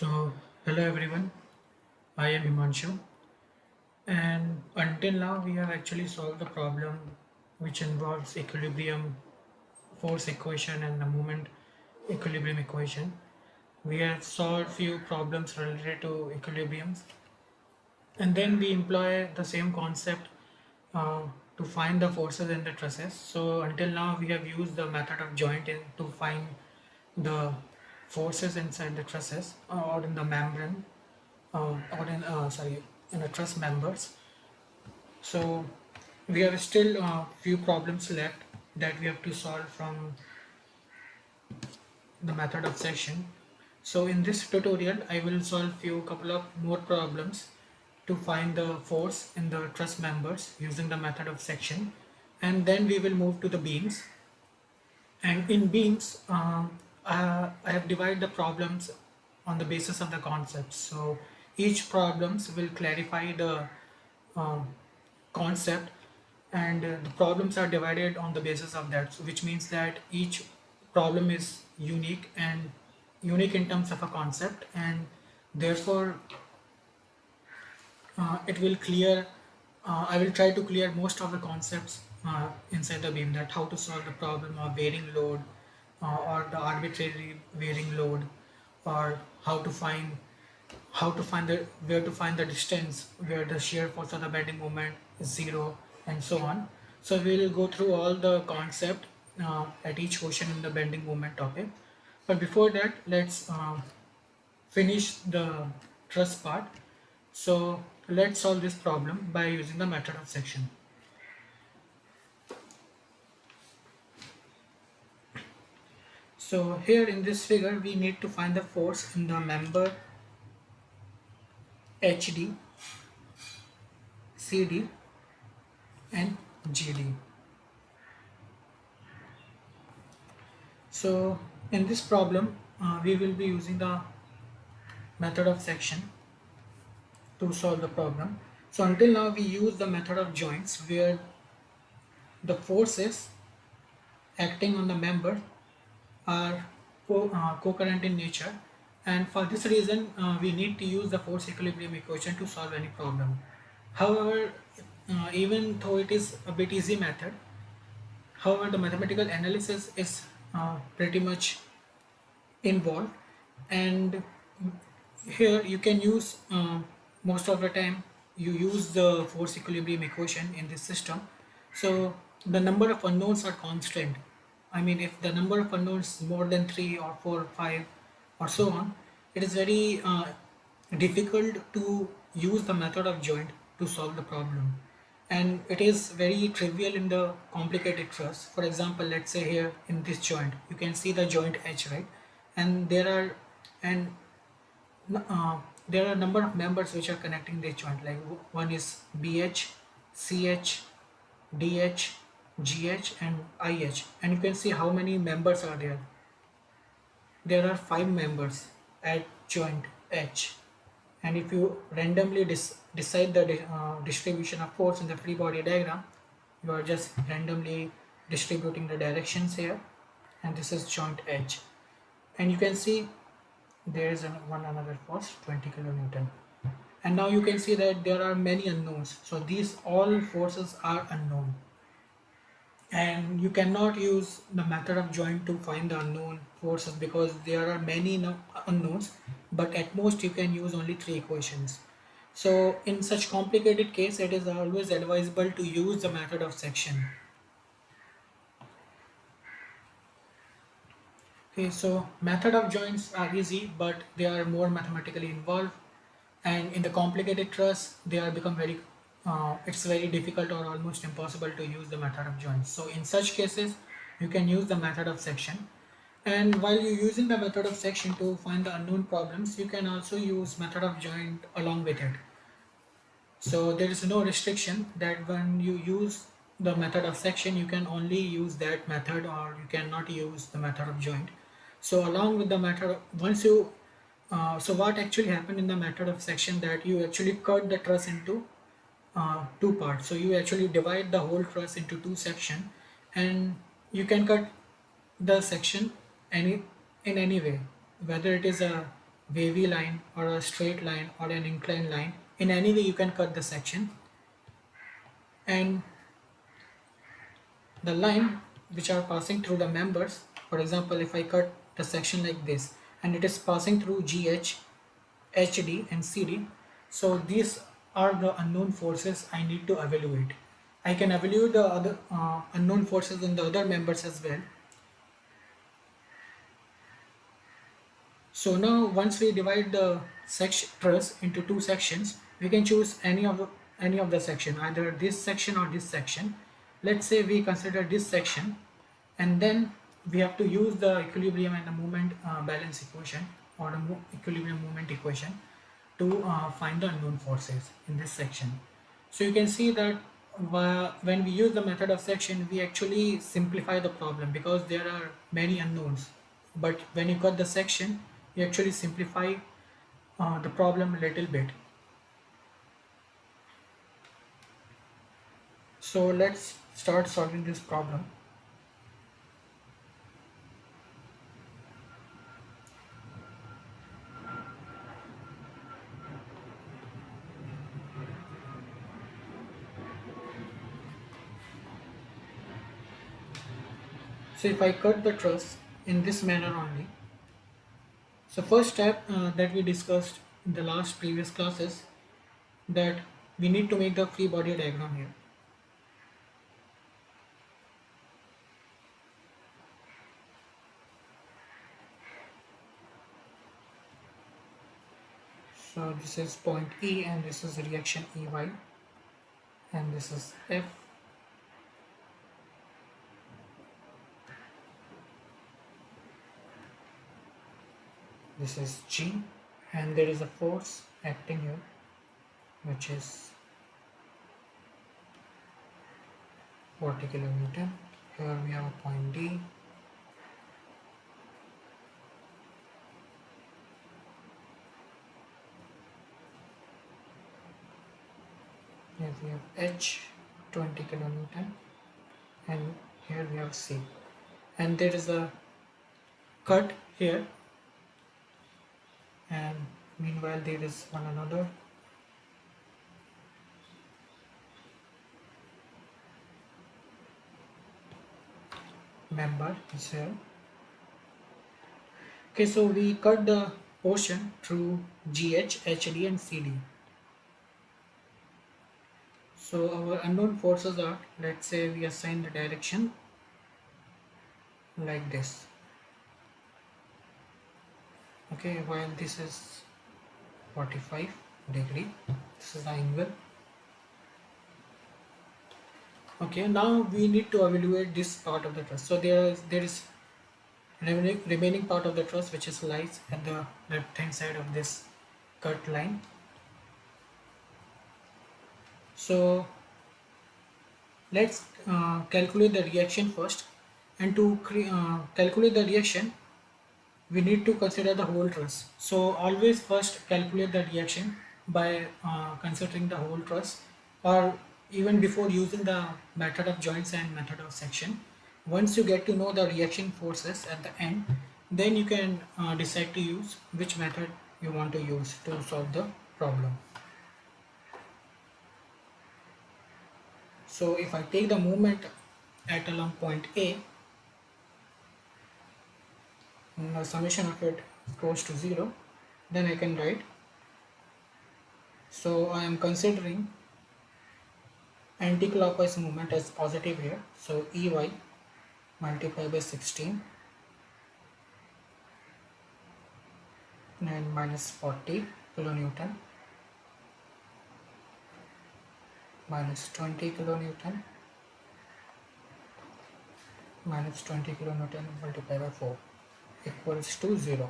So, hello everyone, I am Himanshu, and until now we have actually solved the problem which involves equilibrium force equation and the moment equilibrium equation. We have solved few problems related to equilibriums, and then we employ the same concept uh, to find the forces in the trusses. So, until now we have used the method of joint to find the forces inside the trusses or in the membrane or in in the truss members. So we have still few problems left that we have to solve from the method of section. So in this tutorial I will solve few couple of more problems to find the force in the truss members using the method of section, and then we will move to the beams. And in beams, I have divided the problems on the basis of the concepts. So each problems will clarify the um, concept, and the problems are divided on the basis of that. So which means that each problem is unique and unique in terms of a concept, and therefore it will clear. I will try to clear most of the concepts inside the beam, that how to solve the problem of bearing load or the arbitrary bearing load, or how to find the where to find the distance where the shear force or the bending moment is zero, and so on. So we will go through all the concept at each question in the bending moment topic. But before that, let's finish the truss part. So let's solve this problem by using the method of section. So here in this figure we need to find the force in the member HD, CD and GD. So in this problem we will be using the method of section to solve the problem. So until now we use the method of joints where the forces acting on the member are co-current in nature, and for this reason we need to use the force equilibrium equation to solve any problem. However, even though it is a bit easy method, however the mathematical analysis is pretty much involved, and here you can use most of the time you use the force equilibrium equation in this system. So the number of unknowns are constant. I mean, if the number of unknowns is more than 3 or 4 or 5 or so on, it is very difficult to use the method of joint to solve the problem, and it is very trivial in the complicated truss. For example, let's say here in this joint you can see the joint H, right? And and there are a number of members which are connecting this joint, like one is BH, CH, DH, GH and IH, and you can see how many members are there. There are 5 members at joint H, and if you randomly decide the distribution of force in the free body diagram, you are just randomly distributing the directions here, and this is joint H, and you can see there is one another force 20 kilonewton, and now you can see that there are many unknowns. So these all forces are unknown, and you cannot use the method of joint to find the unknown forces because there are many unknowns, but at most you can use only 3 equations. So in such complicated case it is always advisable to use the method of section. Okay, so method of joints are easy, but they are more mathematically involved, and in the complicated truss they are become very it's very difficult or almost impossible to use the method of joints. So in such cases you can use the method of section, and while you're using the method of section to find the unknown problems, you can also use method of joint along with it. So there is no restriction that when you use the method of section you can only use that method, or you cannot use the method of joint. So along with the method, once you so what actually happened in the method of section, that you actually cut the truss into 2 parts. So you actually divide the whole truss into 2 sections, and you can cut the section any in any way, whether it is a wavy line or a straight line or an inclined line. In any way you can cut the section, and the line which are passing through the members, for example if I cut the section like this and it is passing through GH, HD and CD, so these are the unknown forces I need to evaluate. I can evaluate the other unknown forces in the other members as well. So now once we divide the section truss into two sections, we can choose any of the section, either this section or this section. Let's say we consider this section, and then we have to use the equilibrium and the moment balance equation, or the equilibrium moment equation, to find the unknown forces in this section. So you can see that when we use the method of section, we actually simplify the problem because there are many unknowns. But when you cut the section, you actually simplify the problem a little bit. So let's start solving this problem. So if I cut the truss in this manner only, so first step that we discussed in the last previous classes, that we need to make the free body diagram here. So this is point E and this is reaction EY, and this is F. This is G, and there is a force acting here which is 40 kilonewton. Here we have a point D. Here we have H, 20 kilonewton, and here we have C. And there is a cut here, and meanwhile there is one another member is here. Okay, so we cut the portion through GH, HD and CD. So our unknown forces are, let's say we assign the direction like this. Okay, while this is 45 degree, this is the angle. Okay, now we need to evaluate this part of the truss. So there is remaining part of the truss which is lies at the left hand side of this cut line. So let's calculate the reaction first, and to calculate the reaction we need to consider the whole truss. So always first calculate the reaction by considering the whole truss, or even before using the method of joints and method of section. Once you get to know the reaction forces at the end, then you can decide to use which method you want to use to solve the problem. So if I take the moment at along point A, the summation of it goes to 0, then I can write, so I am considering anti-clockwise movement as positive here, so EY multiplied by 16 and minus 40 kilonewton minus 20 kilonewton minus 20 kilonewton multiplied by 4 equals to 0.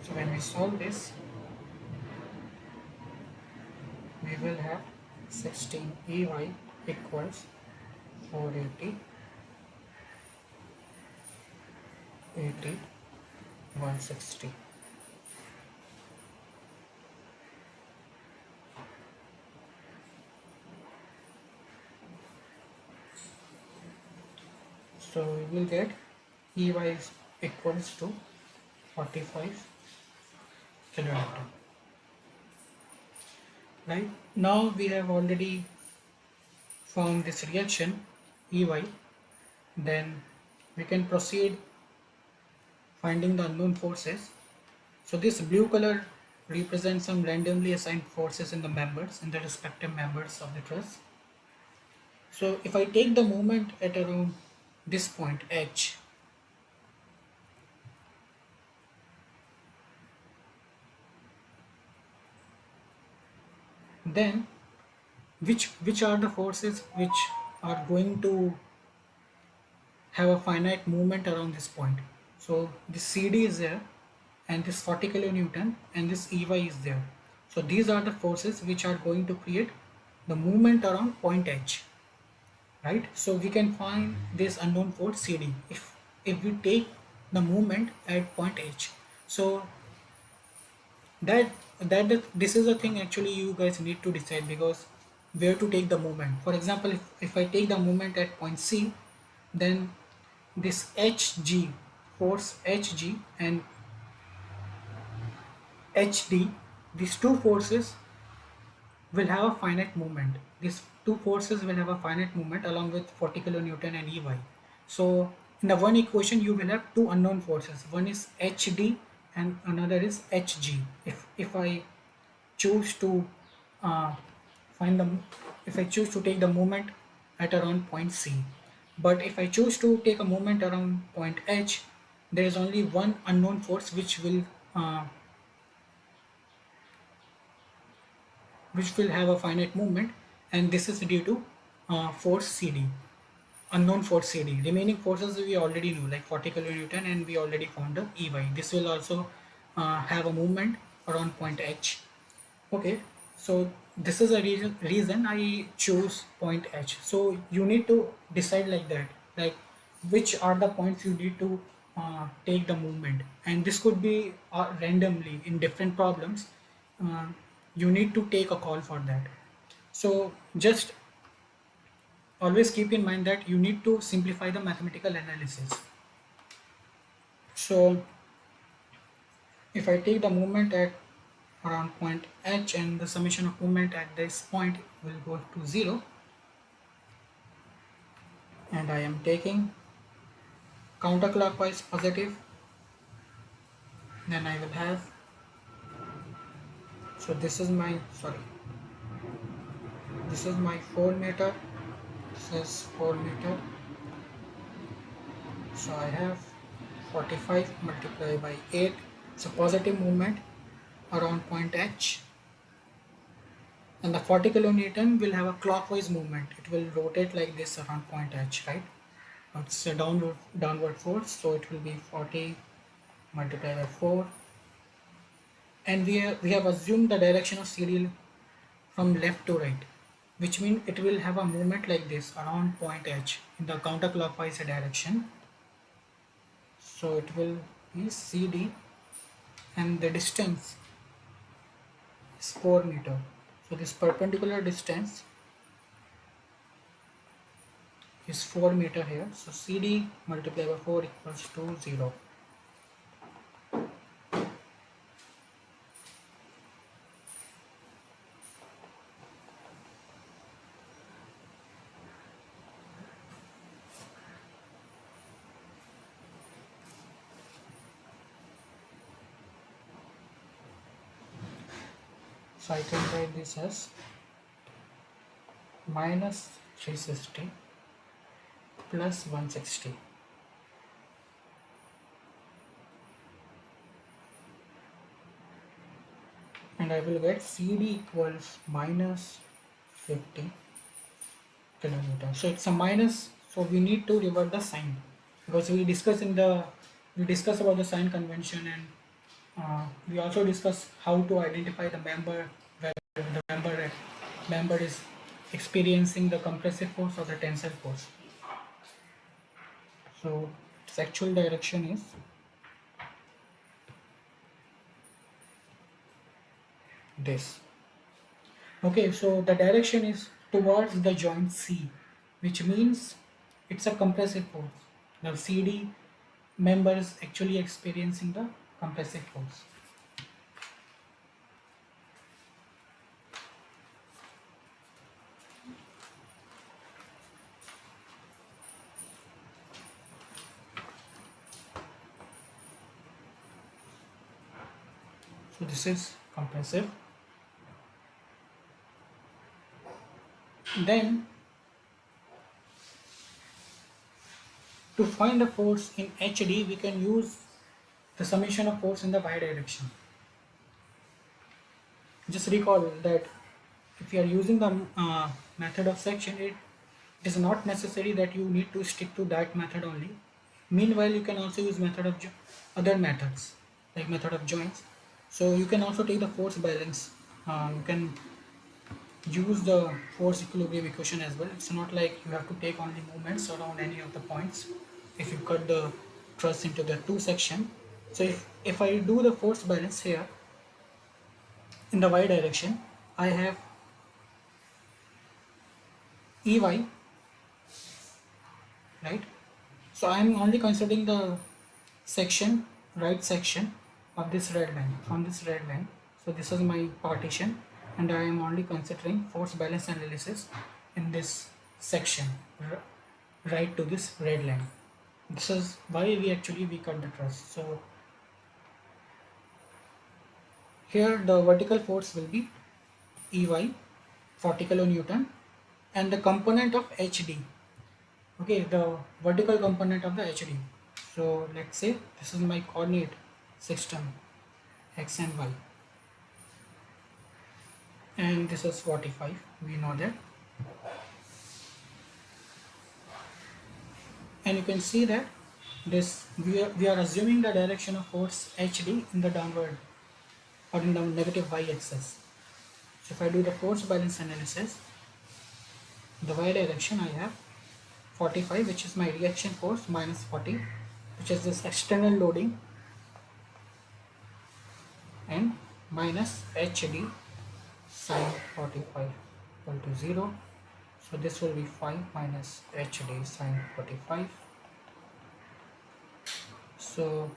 So when we solve this, we will have 16 EY equals 480 80, 160. So we will get Ey is equals to 45 kilonewton. Right now we have already found this reaction Ey. Then we can proceed finding the unknown forces. So this blue color represents some randomly assigned forces in the members, in the respective members of the truss. So if I take the moment at around this point H, then which are the forces which are going to have a finite movement around this point? So this CD is there, and this 40 kilonewton, and this Ey is there. So these are the forces which are going to create the movement around point H, right? So we can find this unknown force CD if we take the movement at point H. So that this is a thing actually you guys need to decide, because where to take the movement. For example, if I take the movement at point C, then this Hg, force Hg and Hd, these two forces will have a finite movement. These two forces will have a finite movement along with 40 kilonewton and Ey. So in the one equation you will have two unknown forces. One is Hd and another is Hg. If I choose to uh, find the if I choose to take the moment at around point C, but if I choose to take a moment around point H, there is only one unknown force which will have a finite movement, and this is due to force CD, unknown force CD. Remaining forces we already know, like 40 kilonewton, and we already found the Ey. This will also have a movement around point H. Okay, so this is a reason I choose point H. So you need to decide like that, like which are the points you need to take the movement, and this could be randomly in different problems. Uh, you need to take a call for that. So just always keep in mind that you need to simplify the mathematical analysis. So if I take the movement at around point H, and the summation of movement at this point will go to 0, and I am taking counterclockwise positive, then I will have, so this is my, sorry, this is my 4 meter, this is 4 meter, so I have 45 multiplied by 8, so positive movement around point H, and the 40 kilonewton will have a clockwise movement. It will rotate like this around point H, right? It's a downward force, so it will be 40 multiplied by 4, and we have assumed the direction of CD from left to right, which means it will have a movement like this around point H in the counterclockwise direction. So it will be CD, and the distance is 4 meter. So this perpendicular distance is 4 meter here. So CD multiplied by 4 equals to 0. So I can write this as minus 360 plus 160. And I will get CD equals minus 50 kilonewton. So it's a minus, so we need to revert the sign, because we discussed about the sign convention, and we also discussed how to identify the member, whether the member is experiencing the compressive force or the tensile force. So its actual direction is this. Okay, so the direction is towards the joint C, which means it's a compressive force. Now CD member is actually experiencing the compressive force. So this is compressive. Then to find the force in HD, we can use the summation of force in the y direction. Just recall that if you are using the method of section, it is not necessary that you need to stick to that method only. Meanwhile, you can also use method of other methods like method of joints. So you can also take the force balance. You can use the force equilibrium equation as well. It's not like you have to take only moments around any of the points if you cut the truss into the two section. So if I do the force balance here in the y direction, I have Ey, right? So I am only considering the section, right section of this red line, from this red line. So this is my partition, and I am only considering force balance analysis in this section, right to this red line. This is why we cut the truss. So here the vertical force will be Ey, 40 kilonewton, and the component of HD. Okay, the vertical component of the HD. So let's say this is my coordinate system, x and y, and this is 45. We know that, and you can see that this we are assuming the direction of force HD in the downward or in the negative y axis. So if I do the force balance analysis, the y direction I have 45, which is my reaction force, minus 40, which is this external loading, and minus HD sine 45 equal to 0. So this will be 5 minus HD sine 45. So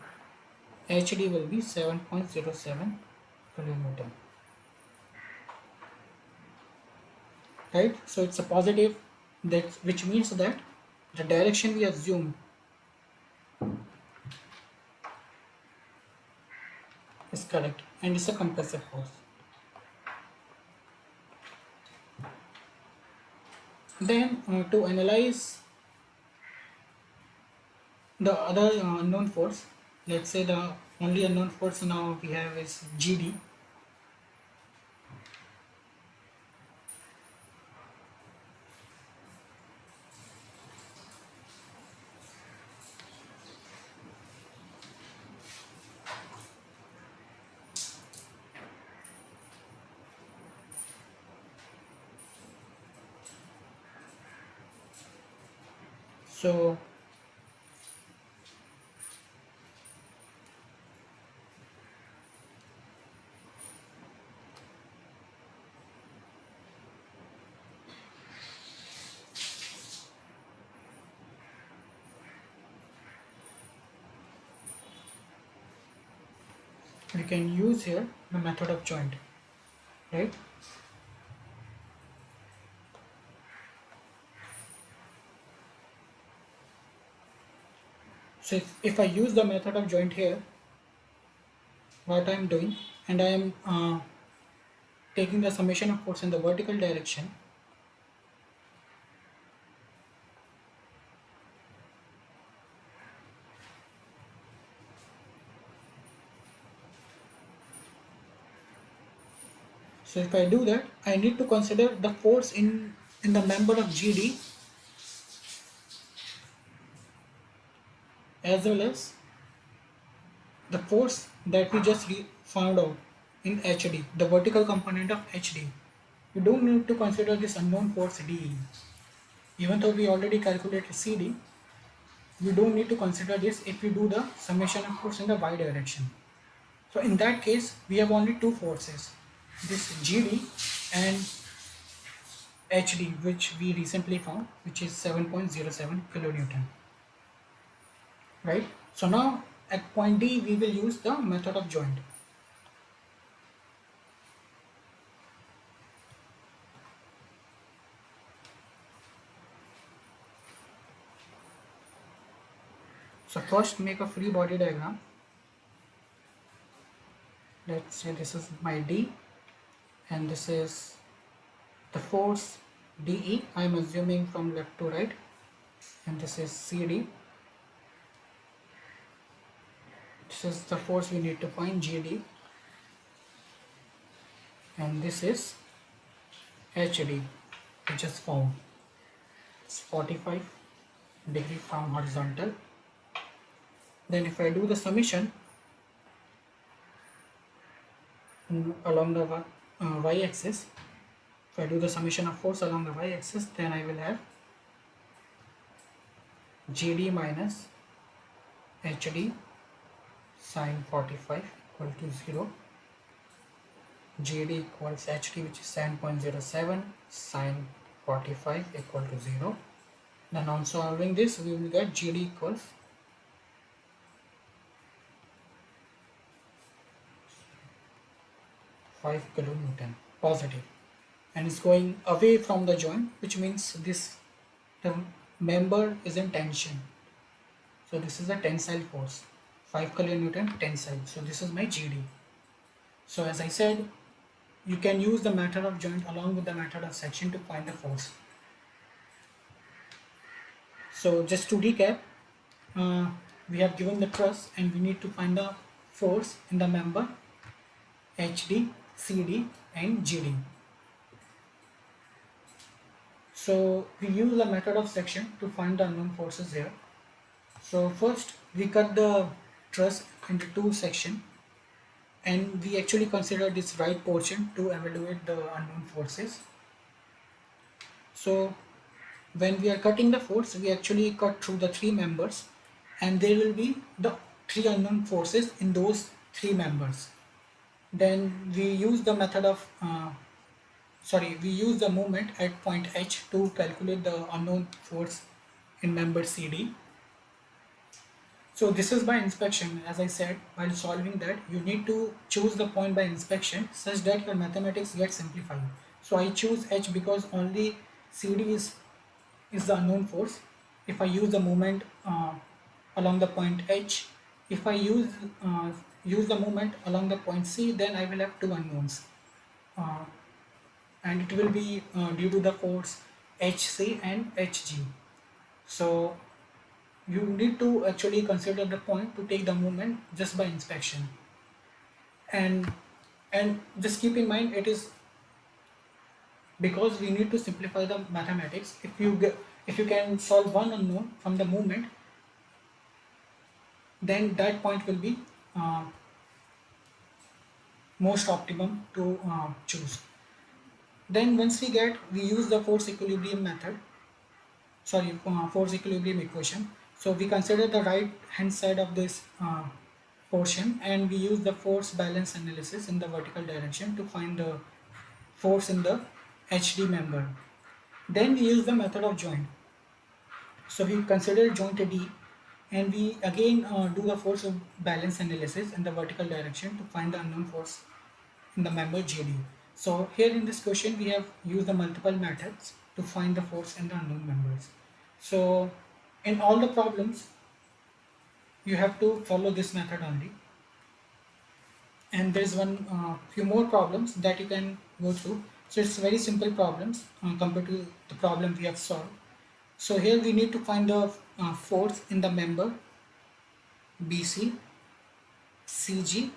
HD will be 7.07 kilonewton. Right? So it's a positive, that which means that the direction we assume is correct, and it's a compressive force. Then to analyze the other unknown force, let's say the only unknown force now we have is GD. So we can use here the method of joint, right? So if I use the method of joint here, what I am doing, and I am taking the summation of force in the vertical direction, so if I do that, I need to consider the force in the member of GD as well as the force that we just found out in HD, the vertical component of HD. You don't need to consider this unknown force DE. Even though we already calculated CD, we don't need to consider this if we do the summation of force in the y direction. So in that case, we have only two forces, this GD and HD, which we recently found, which is 7.07 kilonewton, right? So now at point D, we will use the method of joint. So first make a free body diagram. Let's say this is my D and this is the force DE, I am assuming from left to right, and this is CD. This is the force we need to find, GD, and this is HD, which is found. It's 45 degree from horizontal. Then if I do the summation along the y-axis, if I do the summation of force along the y-axis, then I will have GD minus HD sine 45 equal to 0. GD equals HD, which is 7.07 sine 45 equal to 0. Then on solving this, we will get GD equals 5 kilonewton positive, and it's going away from the joint, which means the member is in tension. So this is a tensile force, 5 kilonewton tensile. So this is my GD. So as I said, you can use the method of joint along with the method of section to find the force. So just to recap, we have given the truss and we need to find the force in the member HD, CD and GD. So we use the method of section to find the unknown forces here. So first we cut the truss into two sections and we actually consider this right portion to evaluate the unknown forces. So when we are cutting the force, we actually cut through the three members and there will be the three unknown forces in those three members. Then we use the method of we use the moment at point H to calculate the unknown force in member CD. So this is by inspection. As I said, while solving that, you need to choose the point by inspection such that your mathematics gets simplified. So I choose H because only CD is the unknown force. If I use the moment along the point H, if I use the moment along the point C, then I will have two unknowns. And it will be due to the force HC and HG. So you need to actually consider the point to take the moment just by inspection. And just keep in mind, it is because we need to simplify the mathematics. If you can solve one unknown from the moment, then that point will be most optimum to choose. Then once we use the force equilibrium method, force equilibrium equation. So we consider the right hand side of this portion and we use the force balance analysis in the vertical direction to find the force in the HD member. Then we use the method of joint. So we consider joint D and we again do the force of balance analysis in the vertical direction to find the unknown force in the member JD. So here in this question we have used the multiple methods to find the force in the unknown members. So in all the problems you have to follow this method only, and there's few more problems that you can go through. So it's very simple problems compared to the problem we have solved. So here we need to find the force in the member BC, CG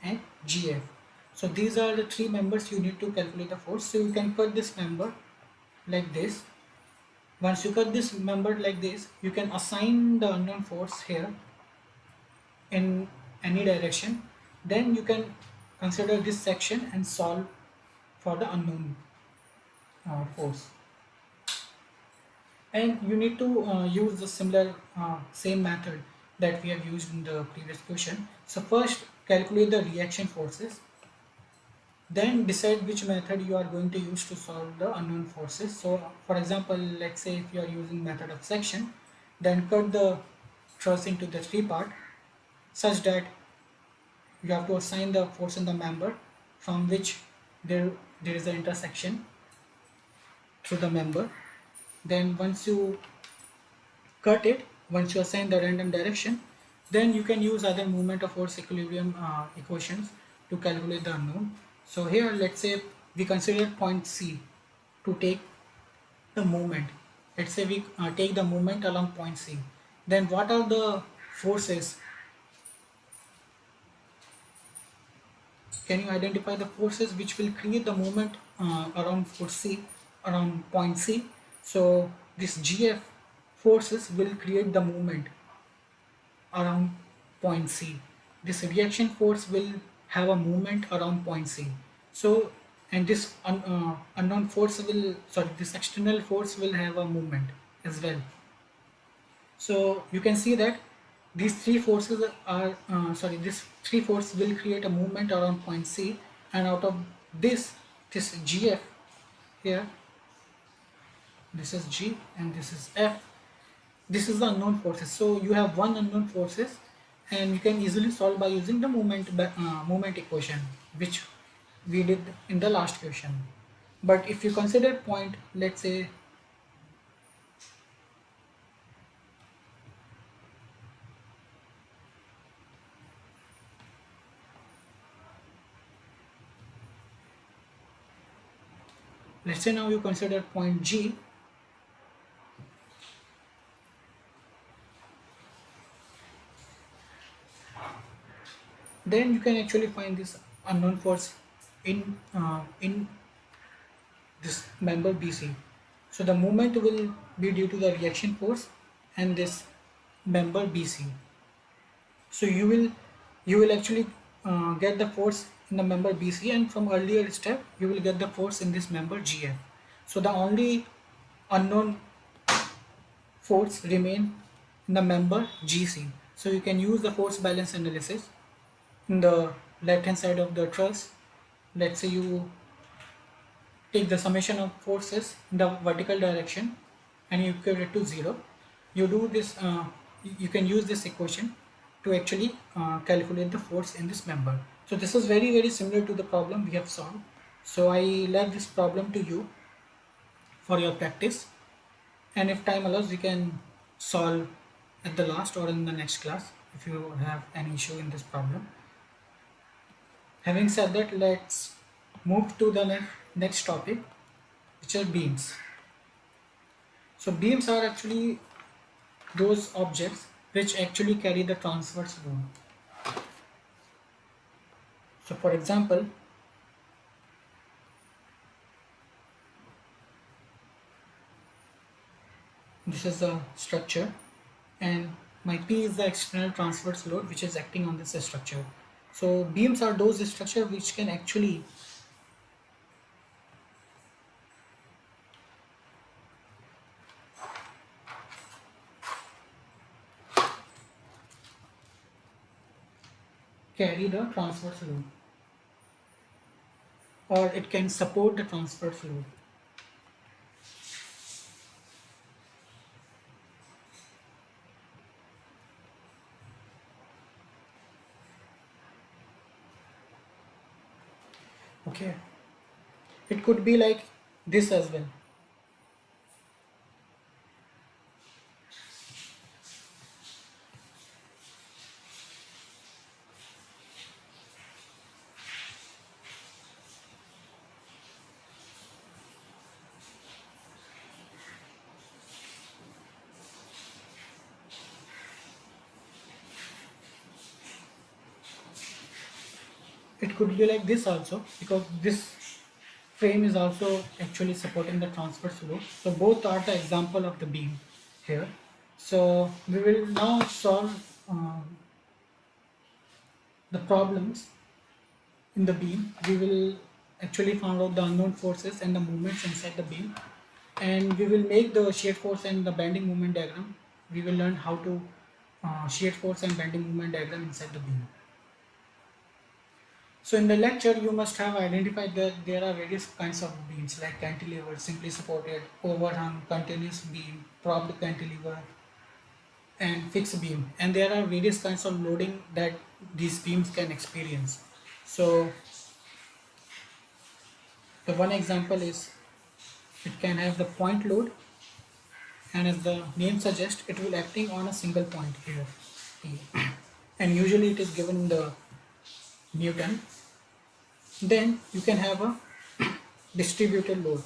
and GF. So these are the three members you need to calculate the force. So you can cut this member like this. Once you cut this member like this, you can assign the unknown force here in any direction. Then you can consider this section and solve for the unknown force. And you need to use the similar same method that we have used in the previous question. So first calculate the reaction forces, then decide which method you are going to use to solve the unknown forces. So for example, let's say if you are using method of section, then cut the truss into the three part such that you have to assign the force in the member from which there is an intersection through the member. Then once you cut it, once you assign the random direction, then you can use other moment of force equilibrium equations to calculate the unknown. So here let's say we consider point C to take the moment. Let's say we take the moment along point C. Then what are the forces? Can you identify the forces which will create the moment around force C, around point C? So this GF forces will create the moment around point C. This reaction force will have a movement around point C. So, and this unknown force will, sorry, this external force will have a movement as well. So you can see that these three forces are, this three force will create a movement around point C, and out of this GF here, this is G and this is F. This is the unknown forces. So you have one unknown forces, and you can easily solve by using the moment equation, which we did in the last question. But if you consider point, let's say now you consider point G, then you can actually find this unknown force in this member BC. So the movement will be due to the reaction force and this member BC. So you will actually get the force in the member BC, and from earlier step you will get the force in this member GF. So the only unknown force remain in the member GC. So you can use the force balance analysis in the left hand side of the truss. Let's say you take the summation of forces in the vertical direction and you equate it to 0. You do this, you can use this equation to actually calculate the force in this member. So this is very similar to the problem we have solved. So I left this problem to you for your practice, and if time allows we can solve at the last or in the next class if you have any issue in this problem. Having said that, let's move to the next topic, which are beams. So beams are actually those objects which actually carry the transverse load. So for example, this is a structure and my P is the external transverse load which is acting on this structure. So beams are those structures which can actually carry the transverse load, or it can support the transverse load. Okay, it could be like this as well. It could be like this also, because this frame is also actually supporting the transverse load. So both are the example of the beam here. So we will now solve the problems in the beam. We will actually find out the unknown forces and the movements inside the beam. and we will make the shear force and the bending moment diagram. We will learn how to shear force and bending moment diagram inside the beam. So in the lecture, you must have identified that there are various kinds of beams like cantilever, simply supported, overhung, continuous beam, propped cantilever, and fixed beam. And there are various kinds of loading that these beams can experience. So the one example is it can have the point load, and as the name suggests, it will acting on a single point here, P. And usually it is given in the Newton. Then you can have a distributed load,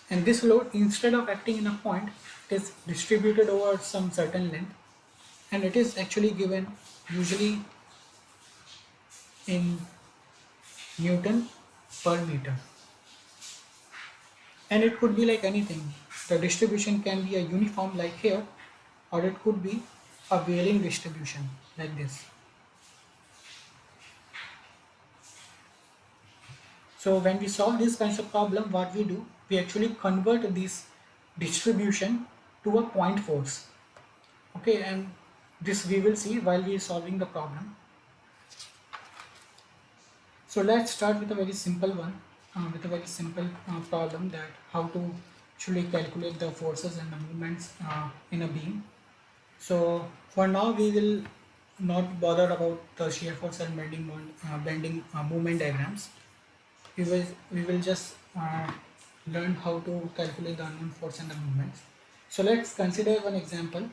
and this load, instead of acting in a point, it is distributed over some certain length, and it is actually given usually in Newton per meter. And it could be like anything. The distribution can be a uniform like here, or it could be a varying distribution like this. So when we solve these kinds of problem, what we do, we actually convert this distribution to a point force. Okay, and this we will see while we are solving the problem. So let's start with a very simple one, with a very simple problem, that how to actually calculate the forces and the movements in a beam. So for now we will not bother about the shear force and bending movement diagrams. We will just learn how to calculate the unknown force and the movements. So let's consider one example.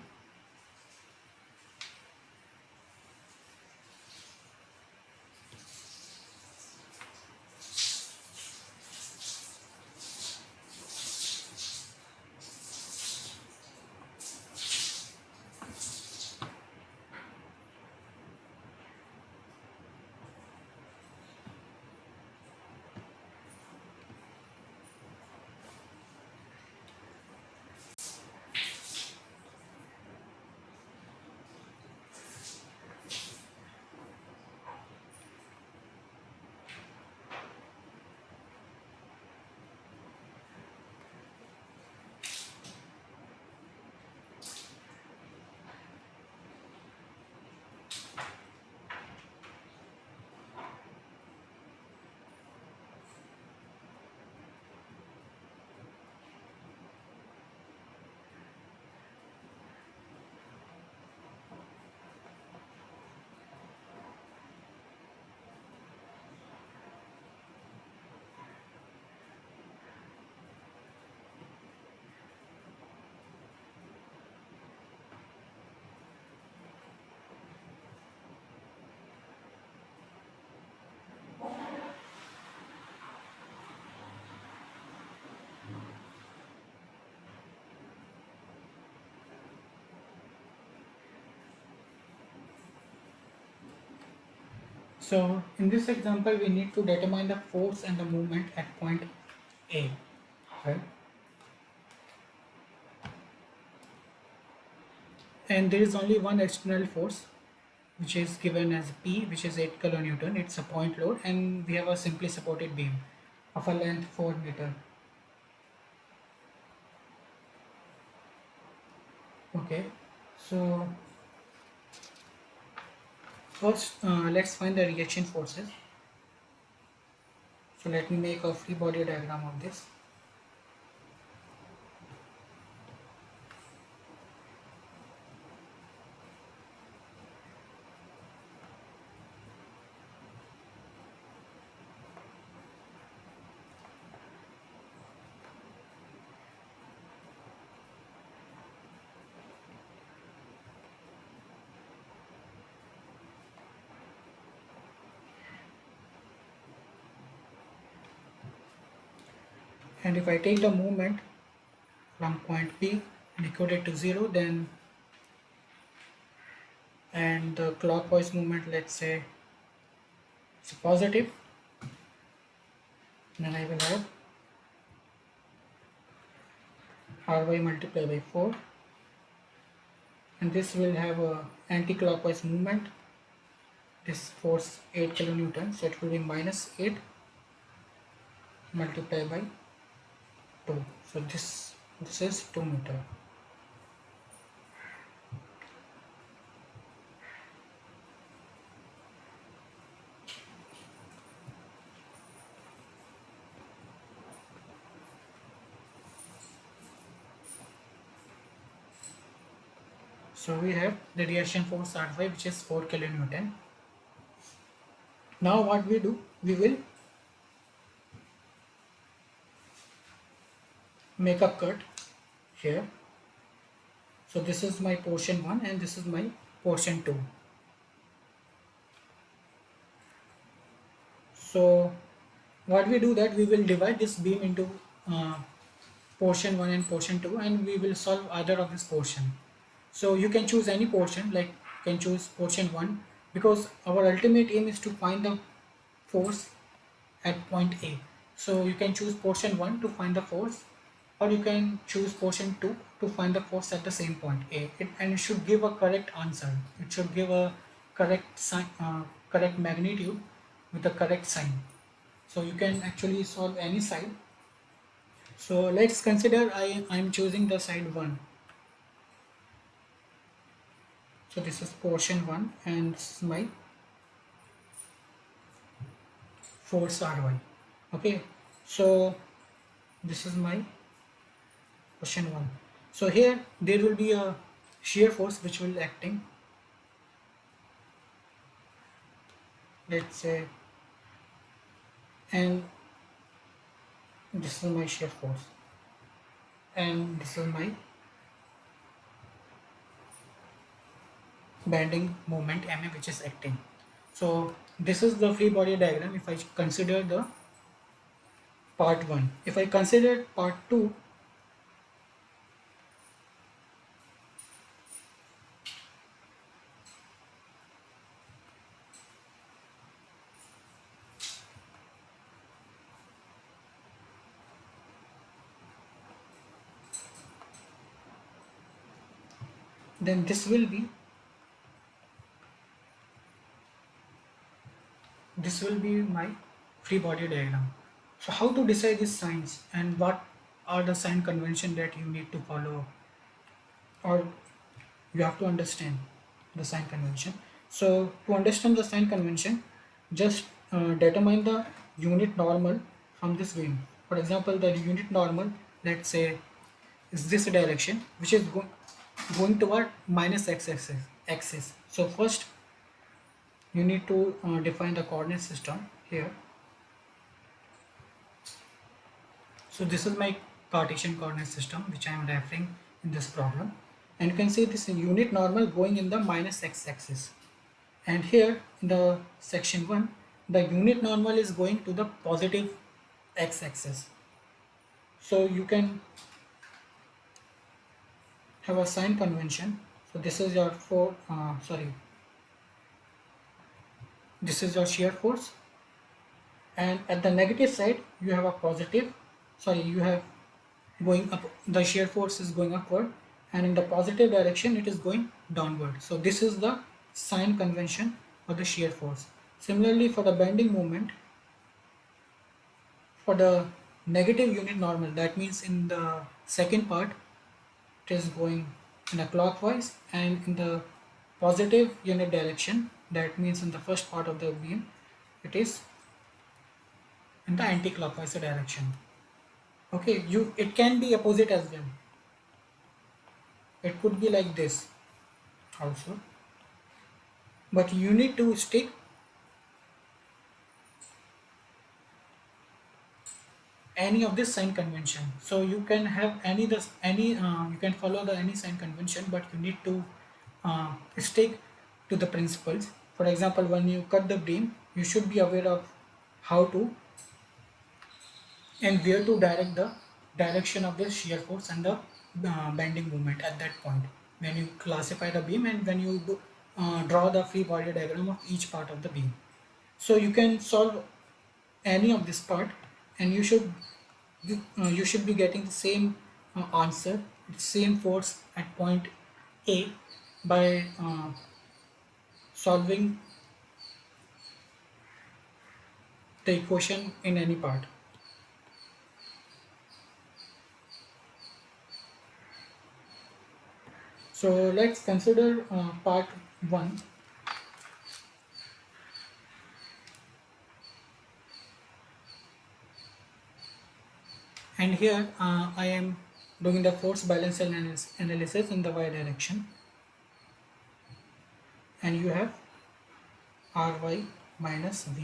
So in this example, we need to determine the force and the movement at point A, right? And there is only one external force, which is given as P, which is 8 kilonewton. It's a point load, and we have a simply supported beam of a length 4 meter. Okay, so first let's find the reaction forces. So let me make a free body diagram of this. And if I take the movement from point P and equate it to 0, then, and the clockwise movement, let's say it's positive, then I will have Ry multiplied by 4, and this will have a anti-clockwise movement. This force 8 kilonewton, so it will be minus 8, multiply by 2. So this is 2 meter. So we have the reaction force R5, which is 4 kilonewton. Now what we do, we will make a cut here. So this is my portion 1 and this is my portion 2. So what we do, that we will divide this beam into portion 1 and portion 2, and we will solve either of this portion. So you can choose any portion, like you can choose portion 1, because our ultimate aim is to find the force at point A. So you can choose portion 1 to find the force, or you can choose portion 2 to find the force at the same point A. And it should give a correct answer. It should give a correct sign, correct magnitude with the correct sign. So you can actually solve any side. So let's consider I'm choosing the side 1. So this is portion 1 and this is my force Ry. Okay, so this is my portion 1. So here there will be a shear force which will acting, let's say, and this is my shear force, and this is my bending moment Ma, which is acting. So this is the free body diagram if I consider the part 1. If I consider part 2, then this will be my free body diagram. So how to decide these signs, and what are the sign convention that you need to follow, or you have to understand the sign convention. So to understand the sign convention, just determine the unit normal from this beam. For example, the unit normal, let's say, is this direction, which is going toward minus x axis. So first you need to define the coordinate system here. So this is my Cartesian coordinate system which I am referring in this problem, and you can see this unit normal going in the minus x-axis, and here in the section 1 the unit normal is going to the positive x-axis. So you can have a sign convention. So this is your this is your shear force, and at the negative side you have a positive, you have going up, the shear force is going upward, and in the positive direction it is going downward. So this is the sign convention for the shear force. Similarly, for the bending moment, for the negative unit normal, that means in the second part it is going in a clockwise, and in the positive unit direction, that means in the first part of the beam, it is in the anti-clockwise direction. Okay, it can be opposite as well. It could be like this also, but you need to stick any of this sign convention. So you can have you can follow the any sign convention, but you need to stick to the principles. For example, when you cut the beam, you should be aware of how to and where to direct the direction of the shear force and the bending moment at that point when you classify the beam, and when you draw the free body diagram of each part of the beam. So you can solve any of this part, and you should be getting the same answer, same force at point A by solving the equation in any part. So let's consider part 1. And here I am doing the force balance analysis in the y direction, and you have Ry minus Va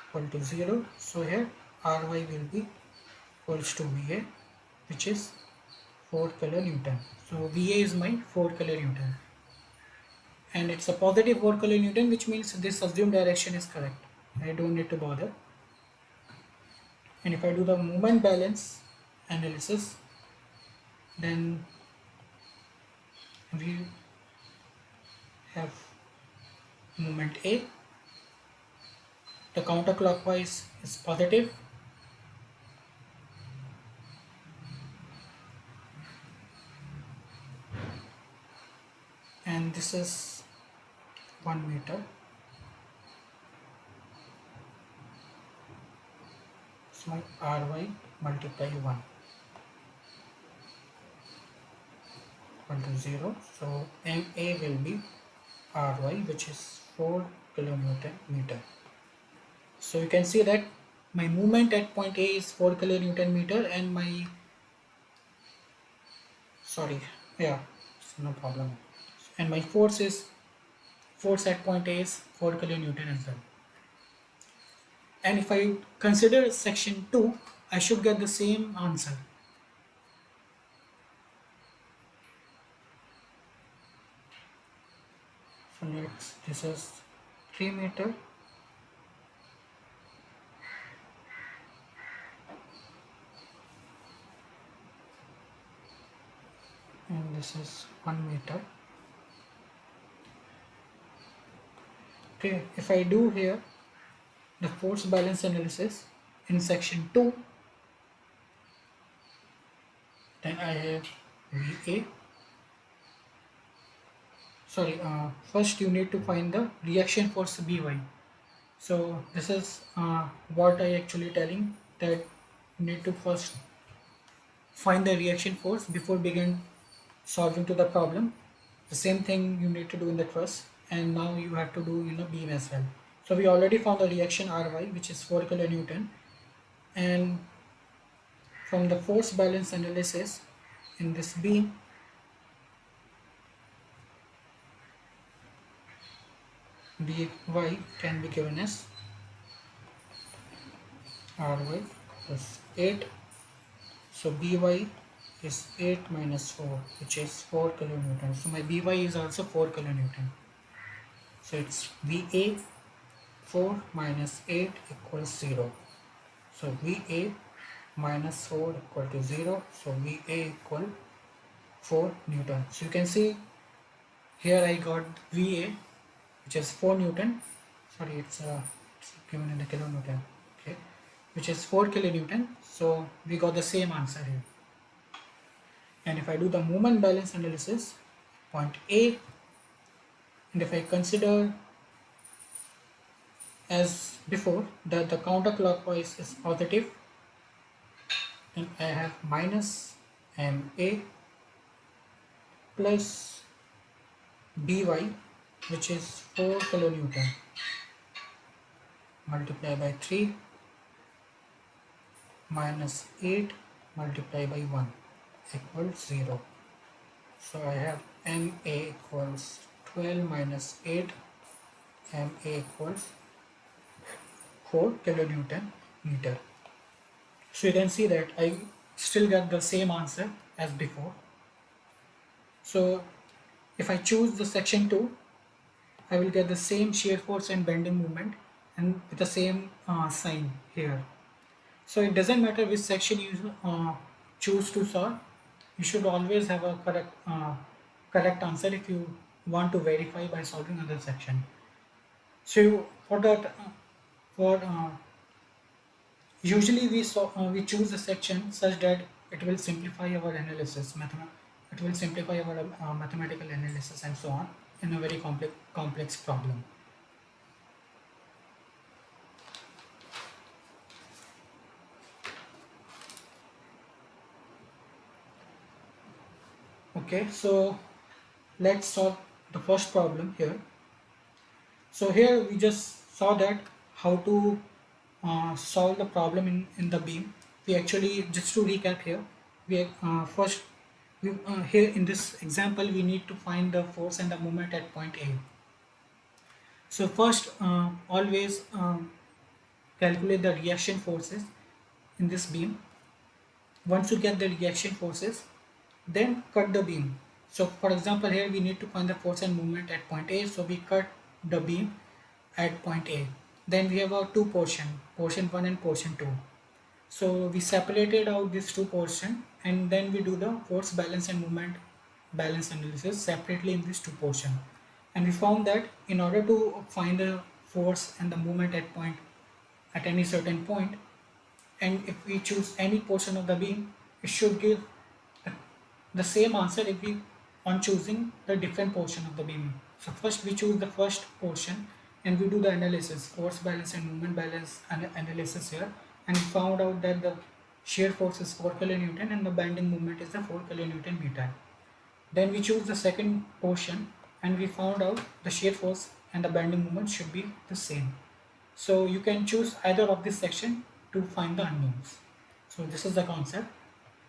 equal to 0. So here Ry will be equals to Va, which is 4 kilonewton. So Va is my 4 kilonewton, and it's a positive 4 kilonewton, which means this assumed direction is correct. I don't need to bother. And if I do the moment balance analysis, then we have moment A. The counterclockwise is positive, and this is 1 meter. So my Ry multiply 1 equal to 0. So Ma will be Ry, which is 4 kilonewton meter. So you can see that my movement at point A is 4 kilonewton meter, and my no problem. And my force at point A is 4 kilonewton as well. And if I consider section 2, I should get the same answer. So this is 3 meter, and this is 1 meter. Okay, if I do here the force balance analysis in section 2, then I have Va. First you need to find the reaction force By. So this is what I actually telling, that you need to first find the reaction force before begin solving to the problem. The same thing you need to do in the truss, and now you have to do beam as well. So we already found the reaction Ry, which is 4 kilonewton, and from the force balance analysis in this beam, By can be given as Ry plus 8. So By is 8 minus 4, which is 4 kilonewton. So my By is also 4 kilonewton. So it's Va 4 minus 8 equals 0. So Va minus 4 equal to 0. So Va equal 4 Newton. So you can see here I got Va, which is 4 Newton. Sorry, it's given in the kilonewton. Okay, which is 4 kilonewton. So we got the same answer here. And if I do the moment balance analysis, point A, and if I consider as before that the counterclockwise is positive, then I have minus Ma plus By, which is 4 kilonewton, multiplied by 3 minus 8 multiplied by 1 equals 0. So I have Ma equals 12 minus 8, Ma equals 4 kilonewton meter. So you can see that I still get the same answer as before. So if I choose the section 2, I will get the same shear force and bending moment, and with the same sign here. So it doesn't matter which section you choose to solve, you should always have a correct answer if you want to verify by solving other section. So for that, for usually we choose a section such that it will simplify our analysis, it will simplify our mathematical analysis and so on in a very complex problem. Okay, so let's solve the first problem here. So here we just saw that how to solve the problem in the beam. We actually, just to recap here, we first here in this example we need to find the force and the moment at point A. So first, always calculate the reaction forces in this beam. Once you get the reaction forces, then cut the beam. So for example, here we need to find the force and moment at point A, so we cut the beam at point A. Then we have our two portion 1 and portion 2. So we separated out these two portions, and then we do the force balance and moment balance analysis separately in these two portions. And we found that in order to find the force and the moment at any certain point, and if we choose any portion of the beam, it should give the same answer if we on choosing the different portion of the beam. So first we choose the first portion and we do the analysis, force balance and moment balance analysis here, and we found out that the shear force is 4 kilonewton and the bending moment is the 4 kilonewton beta. Then we choose the second portion and we found out the shear force and the bending moment should be the same. So you can choose either of this section to find the unknowns. So this is the concept.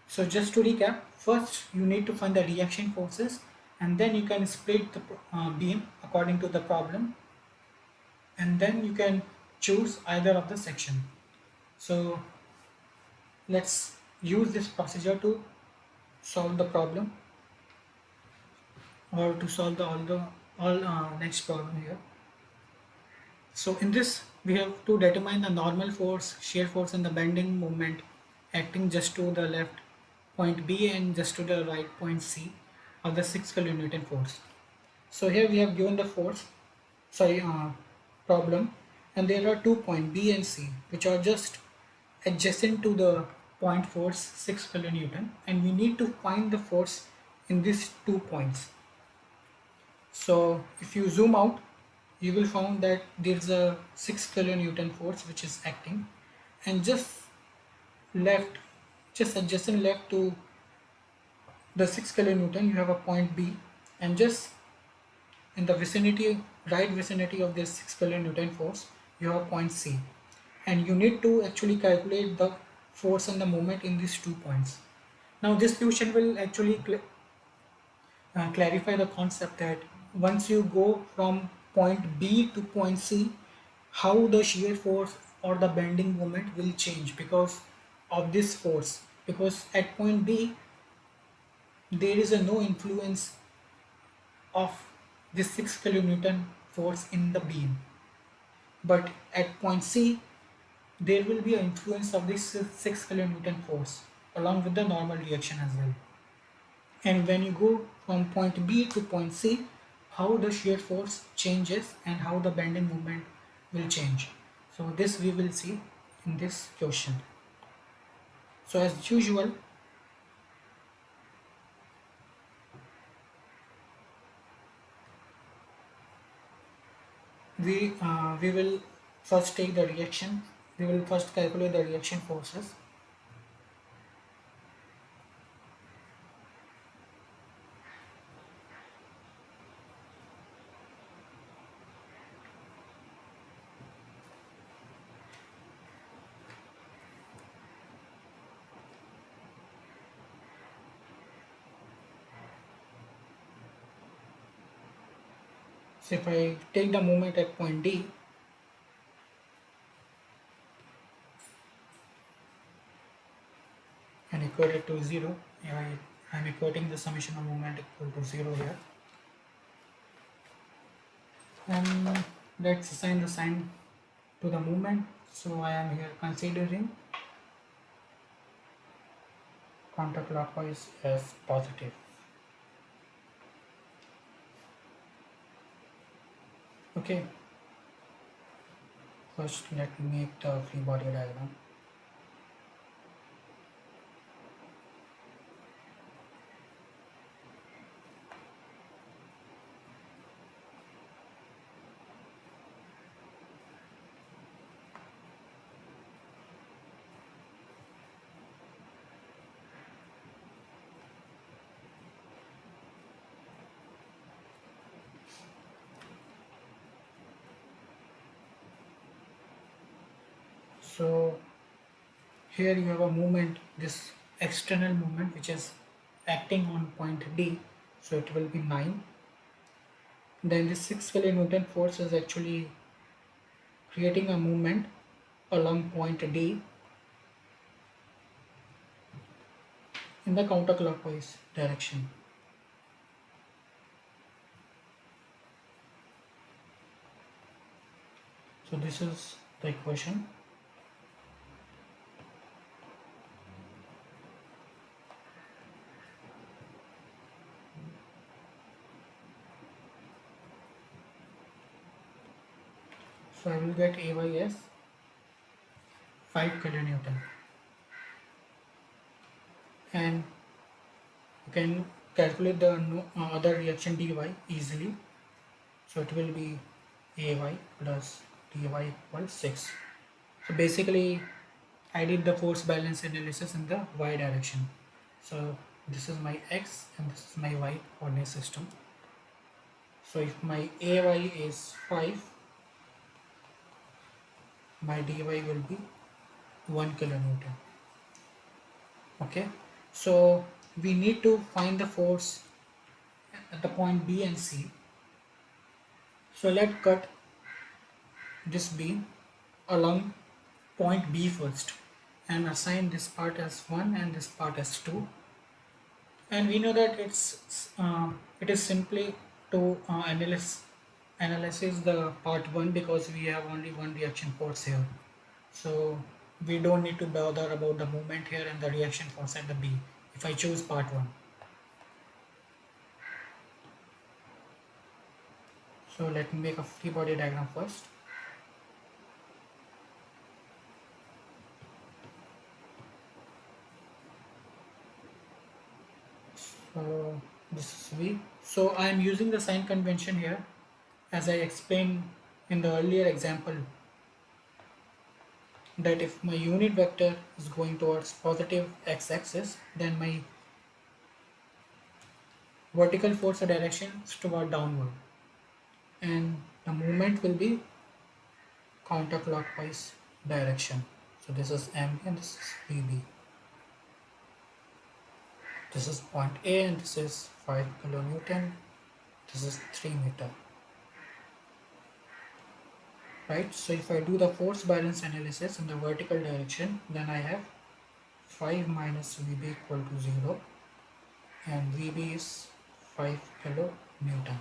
So just to recap, first you need to find the reaction forces, and then you can split the beam according to the problem, and then you can choose either of the section. So let's use this procedure to solve the problem, or to solve all next problem here. So in this we have to determine the normal force, shear force and the bending moment acting just to the left point B and just to the right point C of the 6 kilonewton force. So here we have given the problem, and there are 2 points B and C which are just adjacent to the point force 6 kilonewton, and we need to find the force in these 2 points. So if you zoom out, you will find that there is a 6 kilonewton force which is acting, and left just adjacent left to the 6 kilonewton you have a point B, and just in the right vicinity of this 6 kilonewton force you have point C, and you need to actually calculate the force and the moment in these 2 points. Now this question will actually clarify the concept that once you go from point B to point C, how the shear force or the bending moment will change because of this force, because at point B there is a no influence of this 6 kilonewton force in the beam, but at point C there will be an influence of this 6 kilonewton force along with the normal reaction as well. And when you go from point B to point C, how the shear force changes and how the bending moment will change. So this we will see in this question. So as usual, we will first take the reaction. We will first calculate the reaction forces. So if I take the moment at point D, and equate it to 0, I am equating the summation of moment equal to 0 here. And let's assign the sign to the moment. So I am here considering counterclockwise as positive. Okay, first let me make the free body diagram. So here you have a movement, this external movement which is acting on point D, so it will be 9. Then this 6 kilonewton force is actually creating a movement along point D in the counterclockwise direction. So this is the equation. So I will get Ay as 5 kilonewton, and you can calculate the other reaction dy easily. So it will be Ay plus dy equals 6. So basically I did the force balance analysis in the y direction. So this is my x and this is my y coordinate system. So if my Ay is 5, my dy will be 1 kilonewton. Okay, so we need to find the force at the point B and C. So let's cut this beam along point B first and assign this part as 1 and this part as 2. And we know that it is simply to analyze the part 1 because we have only one reaction force here. So we don't need to bother about the movement here and the reaction force at the B if I choose part 1. So let me make a free body diagram first. So this is V. So I am using the sign convention here as I explained in the earlier example, that if my unit vector is going towards positive x-axis, then my vertical force direction is toward downward and the movement will be counterclockwise direction. So this is M and this is VB. This is point A and this is 5 kilonewton. This is 3 meter. Right, so if I do the force balance analysis in the vertical direction, then I have 5 minus VB equal to 0 and VB is 5 kilonewton.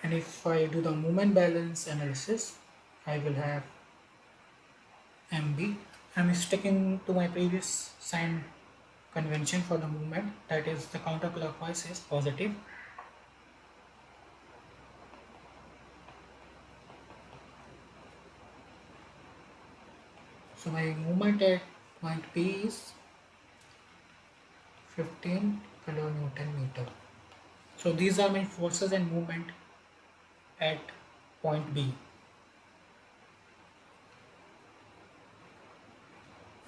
And if I do the moment balance analysis, I will have MB. I'm sticking to my previous sign convention for the movement, that is the counterclockwise is positive. So my movement at point P is 15 kilonewton meter. So these are my forces and movement at point B.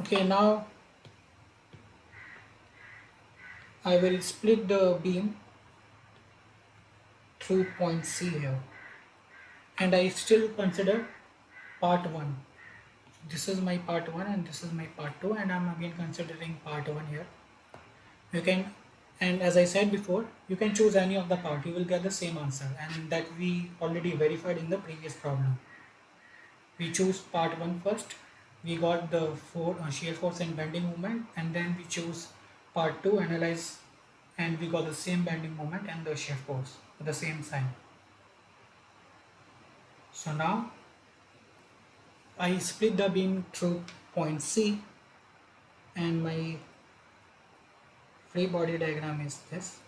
Okay, now I will split the beam through point C here, and I still consider part 1. This is my part 1 and this is my part 2, and I'm again considering part 1 here. You can, and as I said before, you can choose any of the part, you will get the same answer, and that we already verified in the previous problem. We choose part 1 first, we got the shear force and bending moment, and then we choose part 2, analyze, and we got the same bending moment and the shear force with the same sign. So now I split the beam through point C, and my free body diagram is this,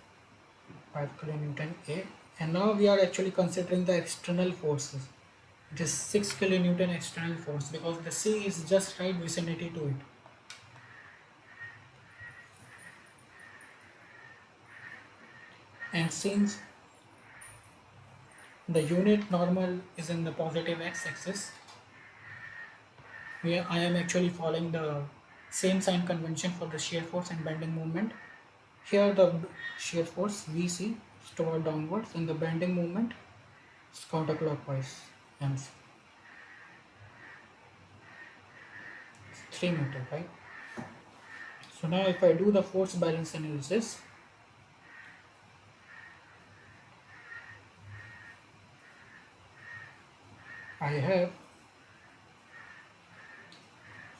5 kilonewton A, and now we are actually considering the external forces. It is 6 kilonewton external force because the C is just right vicinity to it. And since the unit normal is in the positive x-axis, I am actually following the same sign convention for the shear force and bending moment. Here the shear force VC is toward downwards and the bending moment is counterclockwise MC. 3 meter, right? So now if I do the force balance analysis, I have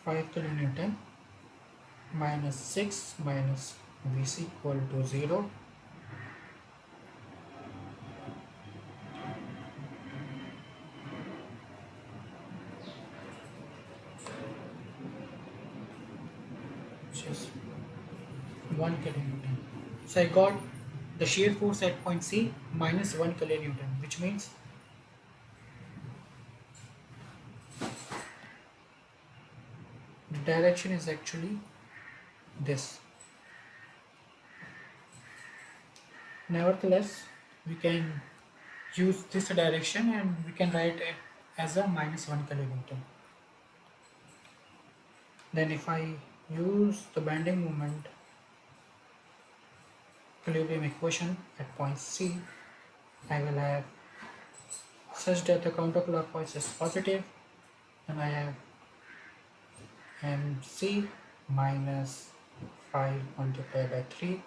5 kilonewton minus 6 minus Vc equal to 0. Which is 1 kilonewton. So I got the shear force at point C minus 1 kilonewton, which means the direction is actually this. Nevertheless, we can use this direction and we can write it as a minus 1 kilonewton. Then if I use the bending moment equilibrium equation at point C, I will have such that the counterclockwise is positive, and I have mc minus 5 multiplied by 3,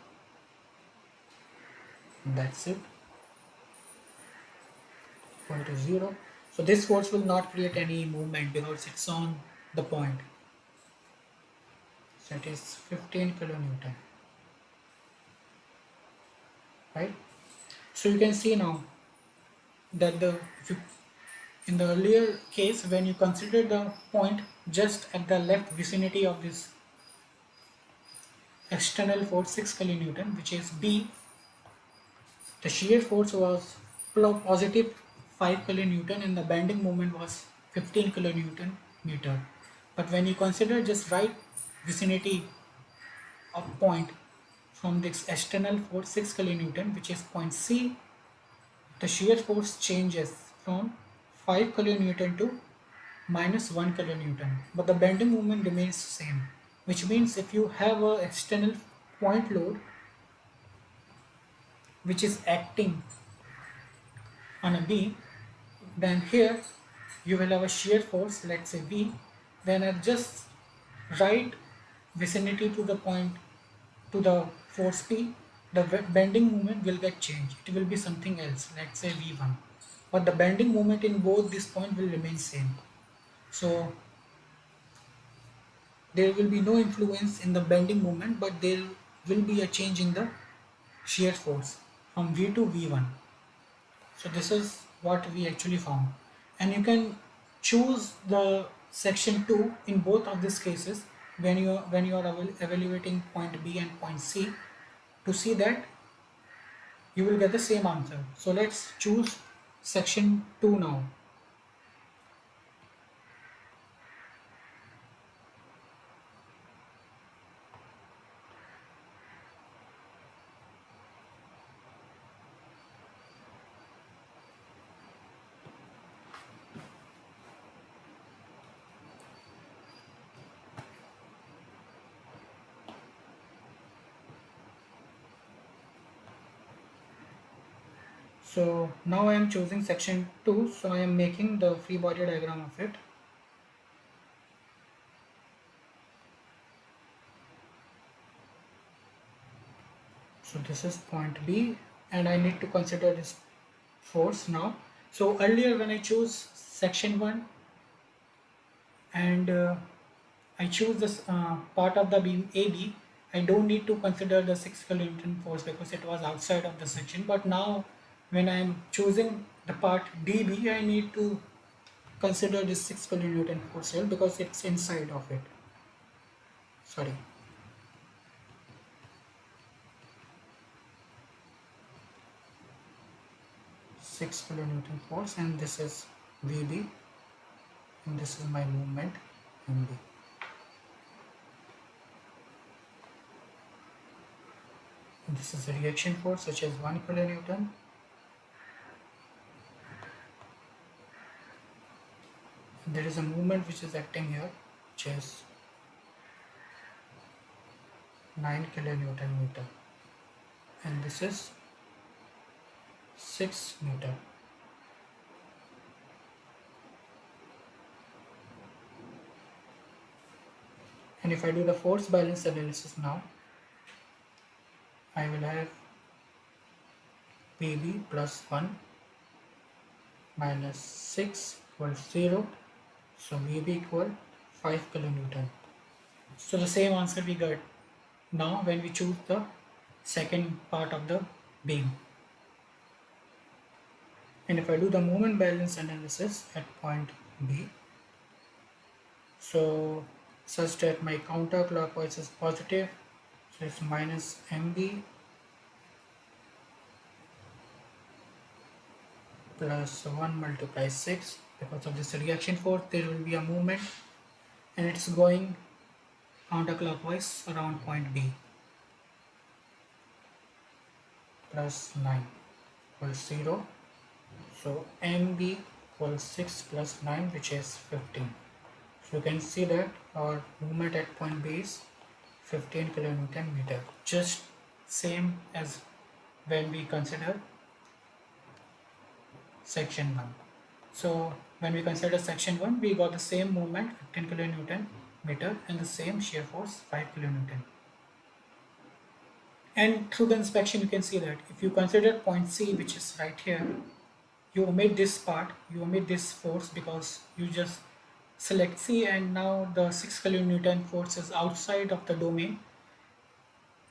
and that's it, equal to 0. So this force will not create any movement because it's on the point. So it is 15 kilonewton, right? So you can see now that in the earlier case, when you consider the point just at the left vicinity of this external force 6 kilonewton, which is B, the shear force was positive 5 kilonewton and the bending moment was 15 kilonewton meter. But when you consider just right vicinity of point from this external force 6 kilonewton, which is point C, the shear force changes from 5 kilonewton to minus 1 kilonewton, but the bending moment remains same, which means if you have a external point load which is acting on a B, then here you will have a shear force, let's say V, then at just right vicinity to the point, to the force P, the bending moment will get changed. It will be something else, let's say V1, but the bending moment in both these points will remain same. So there will be no influence in the bending moment, but there will be a change in the shear force from V to V1. So this is what we actually found, and you can choose the section 2 in both of these cases when you are evaluating point B and point C to see that you will get the same answer. So let's choose section 2 now. So now I am choosing section 2, so I am making the free body diagram of it. So this is point B and I need to consider this force now. So earlier when I choose section 1 and I choose this part of the beam AB, I don't need to consider the 6 kilonewton force because it was outside of the section. But now when I am choosing the part DB, I need to consider this 6 kilonewton force here because it's inside of it. Sorry. Six kilonewton force, and this is VB, and this is my movement MB. And this is a reaction force such as 1 kilonewton. And there is a movement which is acting here, which is 9 kilonewton meter, and this is 6 meter. And if I do the force balance analysis now, I will have VB plus 1 minus 6 equals 0. So VB equal 5 kilonewton. So the same answer we got now when we choose the second part of the beam. And if I do the moment balance analysis at point B, so such that my counterclockwise is positive, so it's minus MB plus 1 multiply 6. Because of this reaction force, there will be a movement and it's going counterclockwise around point B. Plus 9 equals 0. So MB equals 6 plus 9, which is 15. So you can see that our movement at point B is 15 kilonewton meter. Just same as when we consider section 1. So when we consider section 1, we got the same movement 15 kilonewton meter and the same shear force 5 kilonewton. And through the inspection you can see that if you consider point C, which is right here, you omit this part, you omit this force because you just select C, and now the 6 kilonewton force is outside of the domain.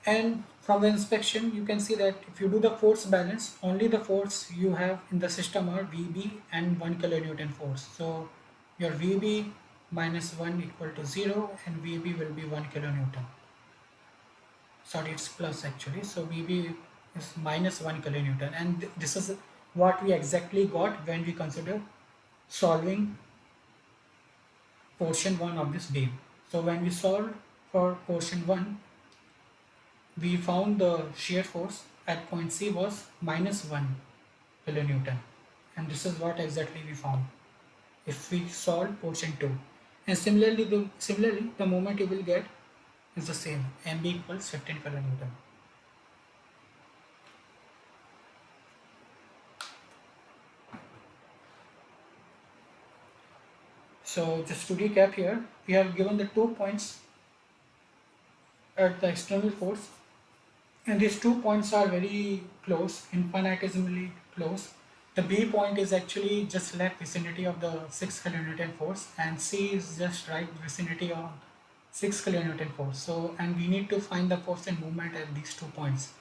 And from the inspection you can see that if you do the force balance, only the force you have in the system are VB and 1 kilonewton force. So your VB minus 1 equal to 0 and VB will be 1 kilonewton. Sorry, it's plus actually. So VB is minus 1 kilonewton, and this is what we exactly got when we consider solving portion 1 of this beam. So when we solved for portion 1, we found the shear force at point C was minus 1 kilonewton, and this is what exactly we found if we solve portion 2. And similarly the moment you will get is the same, MB equals 15 kilonewton. So just to recap here, we have given the 2 points at the external force, and these 2 points are very close, infinitesimally close. The B point is actually just left vicinity of the 6 kilonewton force, and C is just right vicinity of 6 kilonewton force. So, and we need to find the force and movement at these 2 points.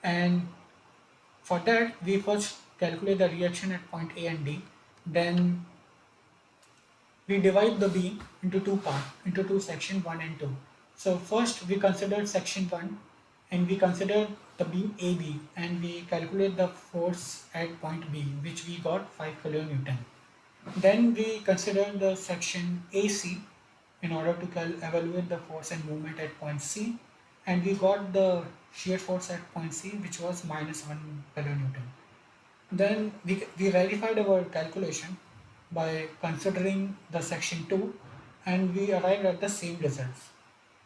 And for that, we first calculate the reaction at point A and D. Then we divide the beam into two parts, into two sections, 1 and 2. So first we consider section 1 and we consider the beam AB, and we calculate the force at point B, which we got 5 kilonewton. Then we consider the section AC in order to evaluate the force and movement at point C, and we got the shear force at point C, which was minus 1 kilonewton. Then we verified our calculation by considering the section 2, and we arrived at the same results.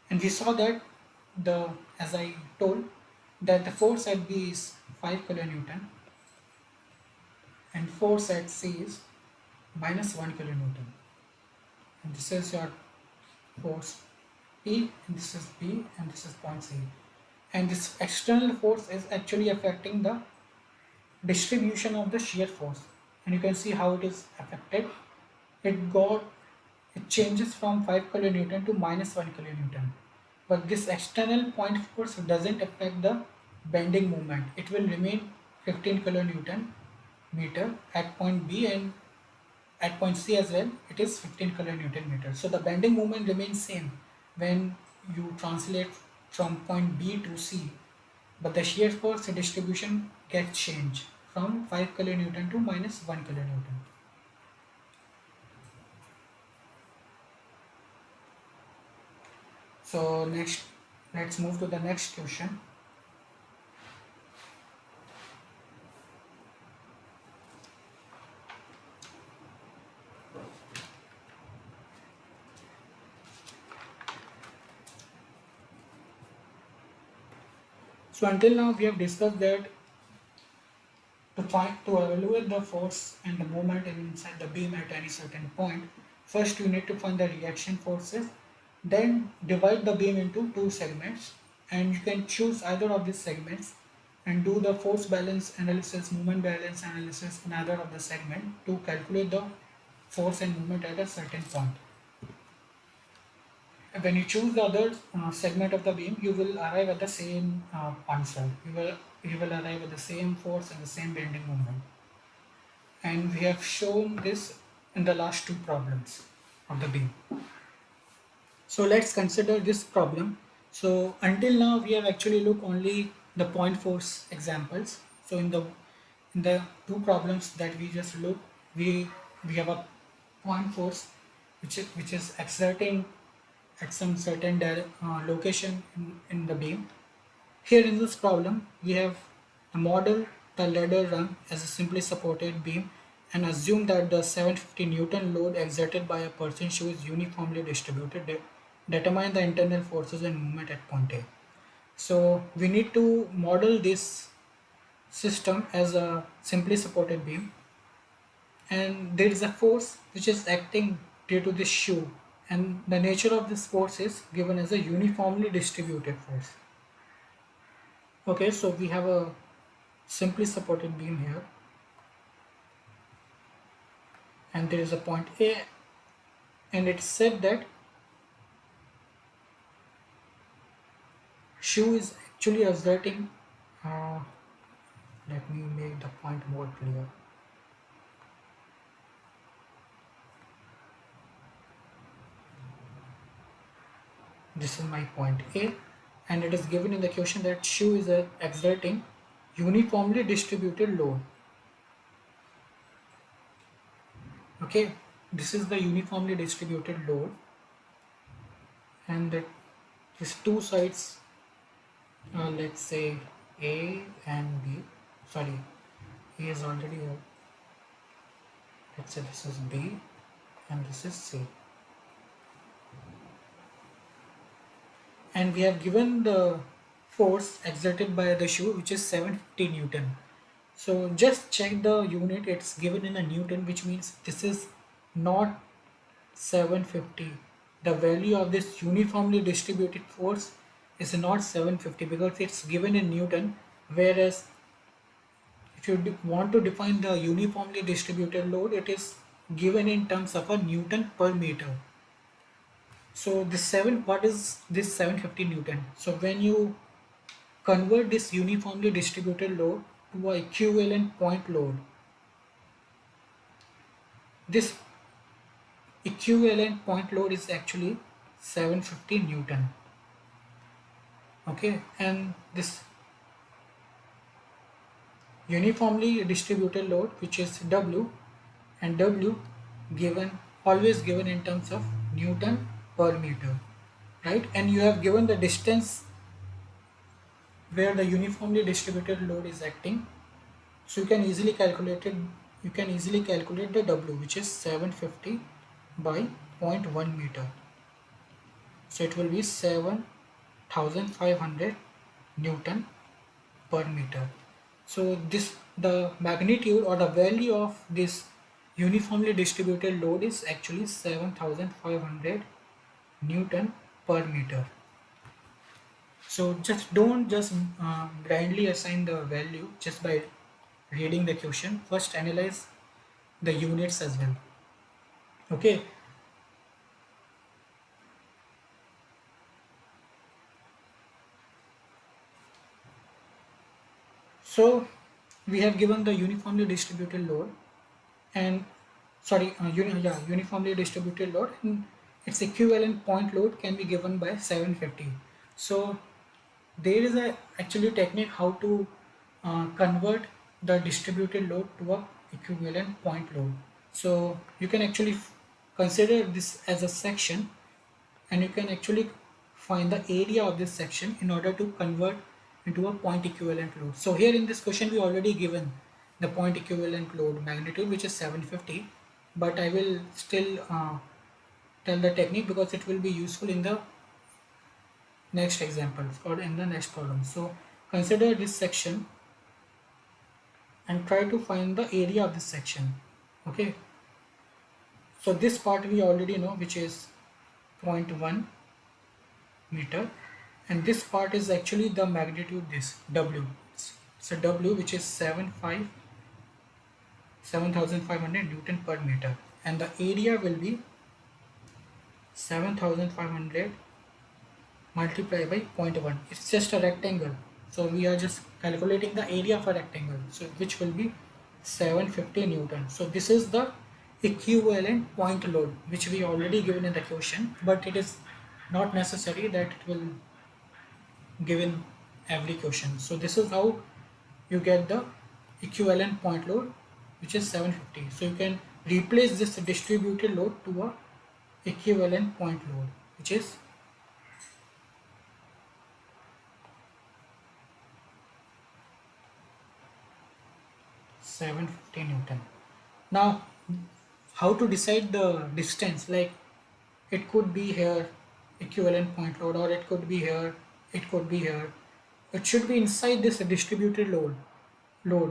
And we saw that as I told, that the force at B is 5 kilonewton and force at C is minus 1 kilonewton. And this is your force P, and this is B, and this is point C. And this external force is actually affecting the distribution of the shear force, and you can see how it is affected. It changes from 5 kilonewton to minus 1 kilonewton, but this external point force doesn't affect the bending moment. It will remain 15 kilonewton meter at point B, and at point C as well it is 15 kilonewton meter. So the bending moment remains same when you translate from point B to C, but the shear force distribution gets changed from 5 kilonewton to minus 1 kilonewton. So next, let's move to the next question. So until now we have discussed that to evaluate the force and the moment inside the beam at any certain point, first you need to find the reaction forces Then divide the beam into two segments, and you can choose either of these segments and do the force balance analysis, moment balance analysis in either of the segment to calculate the force and moment at a certain point. When you choose the other segment of the beam, you will arrive at the same answer. You will arrive at the same force and the same bending moment. And we have shown this in the last two problems of the beam. So let's consider this problem. So until now we have actually looked only the point force examples. So in the two problems that we just looked, we have a point force which is exerting at some certain location in the beam. Here in this problem, we have modeled the ladder run as a simply supported beam and assume that the 750 Newton load exerted by a person shoe is uniformly distributed. Determine the internal forces and movement at point A. So we need to model this system as a simply supported beam, and there is a force which is acting due to this shoe, and the nature of this force is given as a uniformly distributed force. Okay, so we have a simply supported beam here, and there is a point A, and it's said that shoe is actually exerting let me make the point more clear. This is my point A, and it is given in the question that shoe is exerting uniformly distributed load. Okay, this is the uniformly distributed load, and that these two sides, let's say A and B. Sorry, A is already here. Let's say this is B and this is C. And we have given the force exerted by the shoe, which is 750 Newton. So just check the unit, it's given in a Newton, which means this is not 750. The value of this uniformly distributed force is not 750 because it's given in Newton, whereas if you want to define the uniformly distributed load, it is given in terms of a Newton per meter. So what is this 750 Newton? So when you convert this uniformly distributed load to a equivalent point load, this equivalent point load is actually 750 Newton. Okay, and this uniformly distributed load, which is W, and W always given in terms of Newton per meter, right? And you have given the distance where the uniformly distributed load is acting, so you can easily calculate it. You can easily calculate the W, which is 750 by 0.1 meter. So it will be 7,500 Newton per meter. So the magnitude or the value of this uniformly distributed load is actually 7,500 Newton per meter. So don't just blindly assign the value just by reading the question. First analyze the units as well. Okay. So we have given the uniformly distributed load and uniformly distributed load, and its equivalent point load can be given by 750. So there is a actually technique how to convert the distributed load to a equivalent point load. So you can actually consider this as a section, and you can actually find the area of this section in order to convert into a point equivalent load. So here in this question we already given the point equivalent load magnitude, which is 750, but I will still tell the technique because it will be useful in the next examples or in the next problem. So consider this section and try to find the area of this section. Okay, so this part we already know, which is 0.1, meter, and this part is actually the magnitude, this W. So W, which is 7,500 Newton per meter, and the area will be 7,500 multiplied by zero point 0.1. It's just a rectangle, so we are just calculating the area of a rectangle, so which will be 750 Newton. So this is the equivalent point load which we already given in the question, but it is not necessary that it will give in every question. So this is how you get the equivalent point load, which is 750. So you can replace this distributed load to a equivalent point load, which is 750 Newton. Now, how to decide the distance? Like, it could be here, equivalent point load, or it could be here, it could be here. It should be inside this distributed load,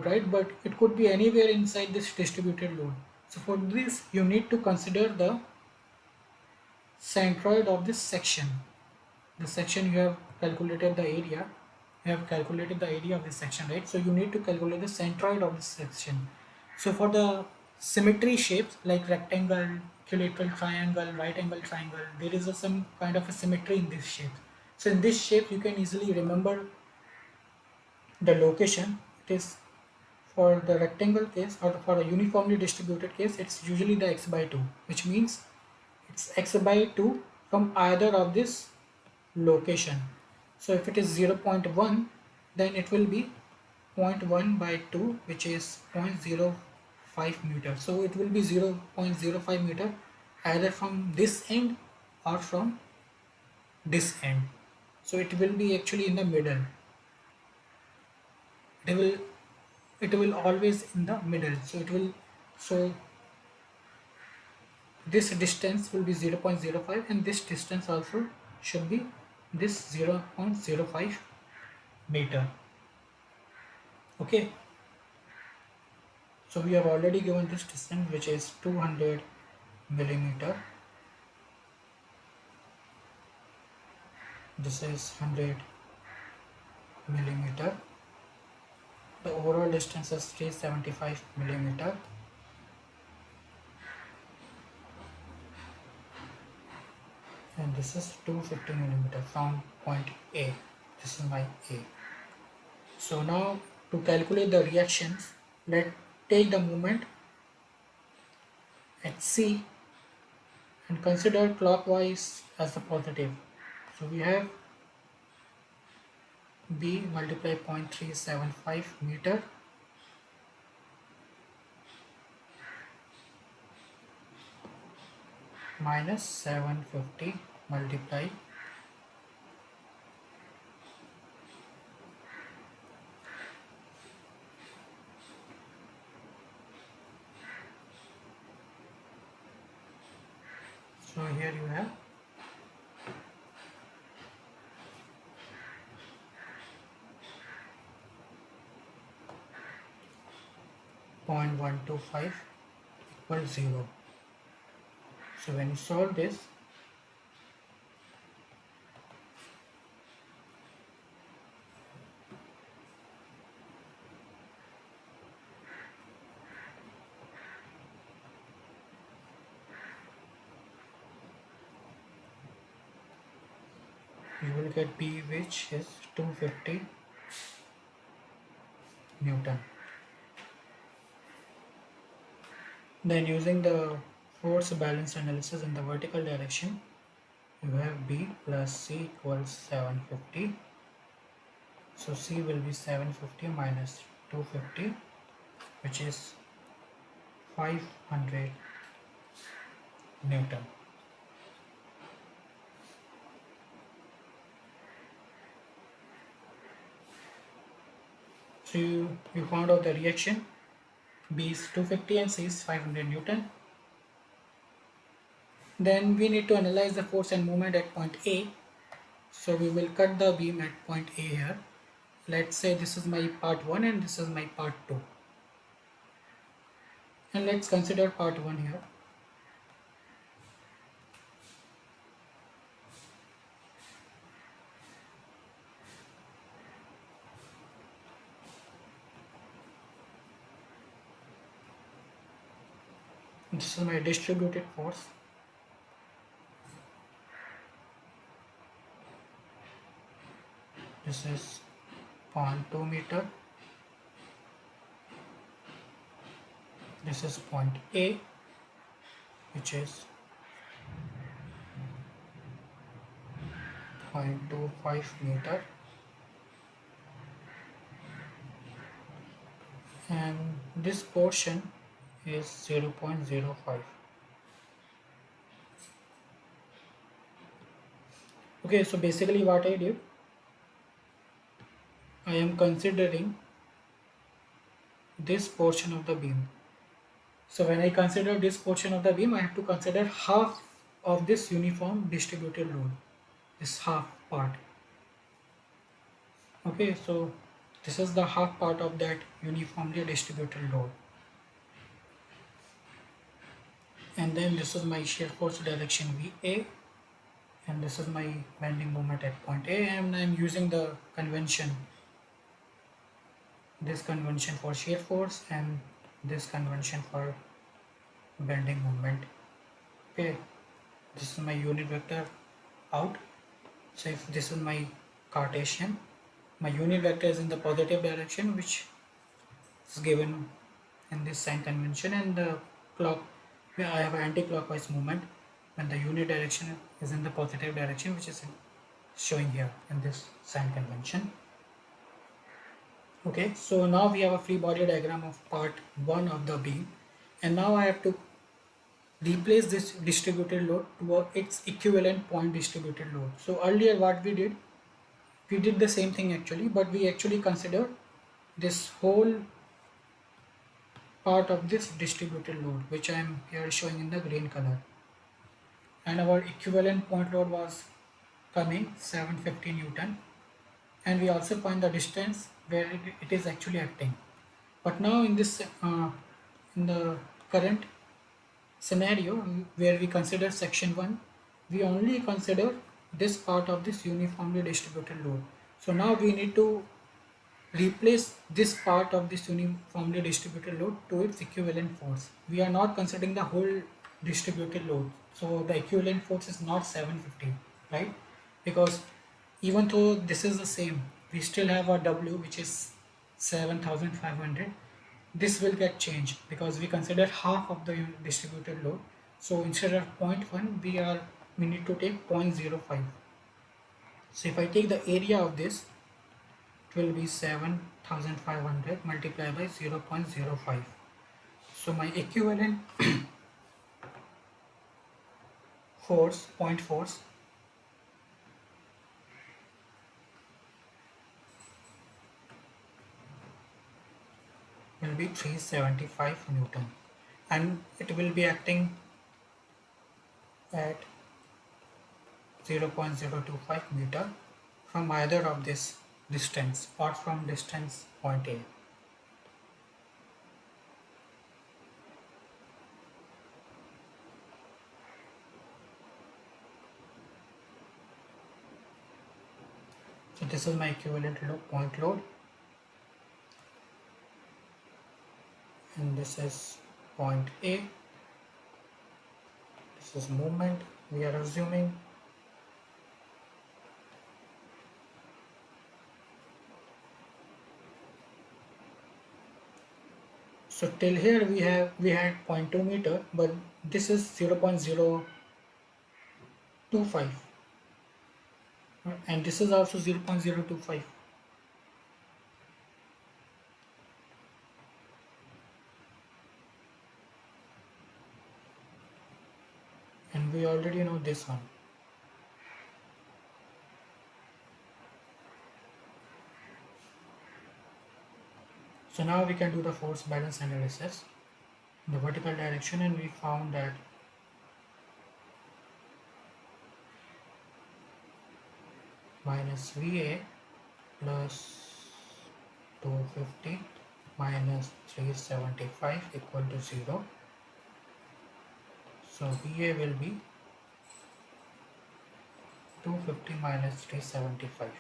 right? But it could be anywhere inside this distributed load. So for this, you need to consider the centroid of this section. The section you have calculated the area, you have calculated the area of this section, right? So you need to calculate the centroid of this section. So for the symmetry shapes like rectangle, equilateral triangle, right angle triangle, there is some kind of a symmetry in this shape. So in this shape you can easily remember the location. It is for the rectangle case, or for a uniformly distributed case, it's usually the x by 2, which means it's x by 2 from either of this location. So if it is 0 0.1, then it will be 0.1 by 2, which is 0.05 meter. So it will be 0.05 meter either from this end or from this end. So it will be actually in the middle. It will always in the middle. So this distance will be 0.05, and this distance also should be this 0.05 meter. Okay, so we have already given this distance, which is 200 millimeter. This is 100 millimeter. The overall distance is 375 millimeter. And this is 250 millimeter from point A. This is my A. So now to calculate the reactions, let's take the moment at C and consider clockwise as the positive. So we have B multiply 0.375 meter minus 750 multiply so here you have 0.125 equals 0. So when you solve this, you will get B, which is 250 Newton. Then using the force balance analysis in the vertical direction, you have B plus C equals 750. So C will be 750 minus 250, which is 500 Newton. So you found out the reaction. B is 250 and C is 500 Newton. Then we need to analyze the force and moment at point A. So we will cut the beam at point A here. Let's say this is my part 1 and this is my part 2. And let's consider part 1 here. This is my distributed force. This is 0.2 meter. This is point A, which is 0.25 meter, and this portion is 0.05. Okay, so basically what I did, I am considering this portion of the beam. So when I consider this portion of the beam, I have to consider half of this uniform distributed load, this half part. Okay, so this is the half part of that uniformly distributed load. And then this is my shear force direction VA, and this is my bending moment at point A, and I'm using the convention, this convention for shear force and this convention for bending moment. Okay, this is my unit vector out. So if this is my Cartesian, my unit vector is in the positive direction, which is given in this sign convention, and the clock, where I have anti-clockwise movement when the unit direction is in the positive direction, which is showing here in this sign convention. Okay, so now we have a free body diagram of part 1 of the beam, and now I have to replace this distributed load to its equivalent point distributed load. So earlier what we did the same thing actually, but we actually consider this whole part of this distributed load, which I am here showing in the green color, and our equivalent point load was coming 750 Newton, and we also find the distance where it is actually acting. But now in this in the current scenario where we consider section 1, we only consider this part of this uniformly distributed load. So now we need to replace this part of this uniformly distributed load to its equivalent force. We are not considering the whole distributed load, so the equivalent force is not 750, right? Because even though this is the same, we still have a W which is 7500. This will get changed because we consider half of the distributed load. So instead of 0.1, we need to take 0.05. So if I take the area of this, it will be 7500 multiplied by 0.05. So my equivalent force, point force, will be 375 Newton, and it will be acting at 0.025 meter from either of this distance or from distance point A. So this is my equivalent point load, and this is point A. This is movement we are assuming. So till here we had 0.2 meter, but this is 0.025, and this is also 0.025. And we already know this one. So now we can do the force balance analysis in the vertical direction, and we found that minus VA plus 250 minus 375 equal to 0. So VA will be 250 minus 375.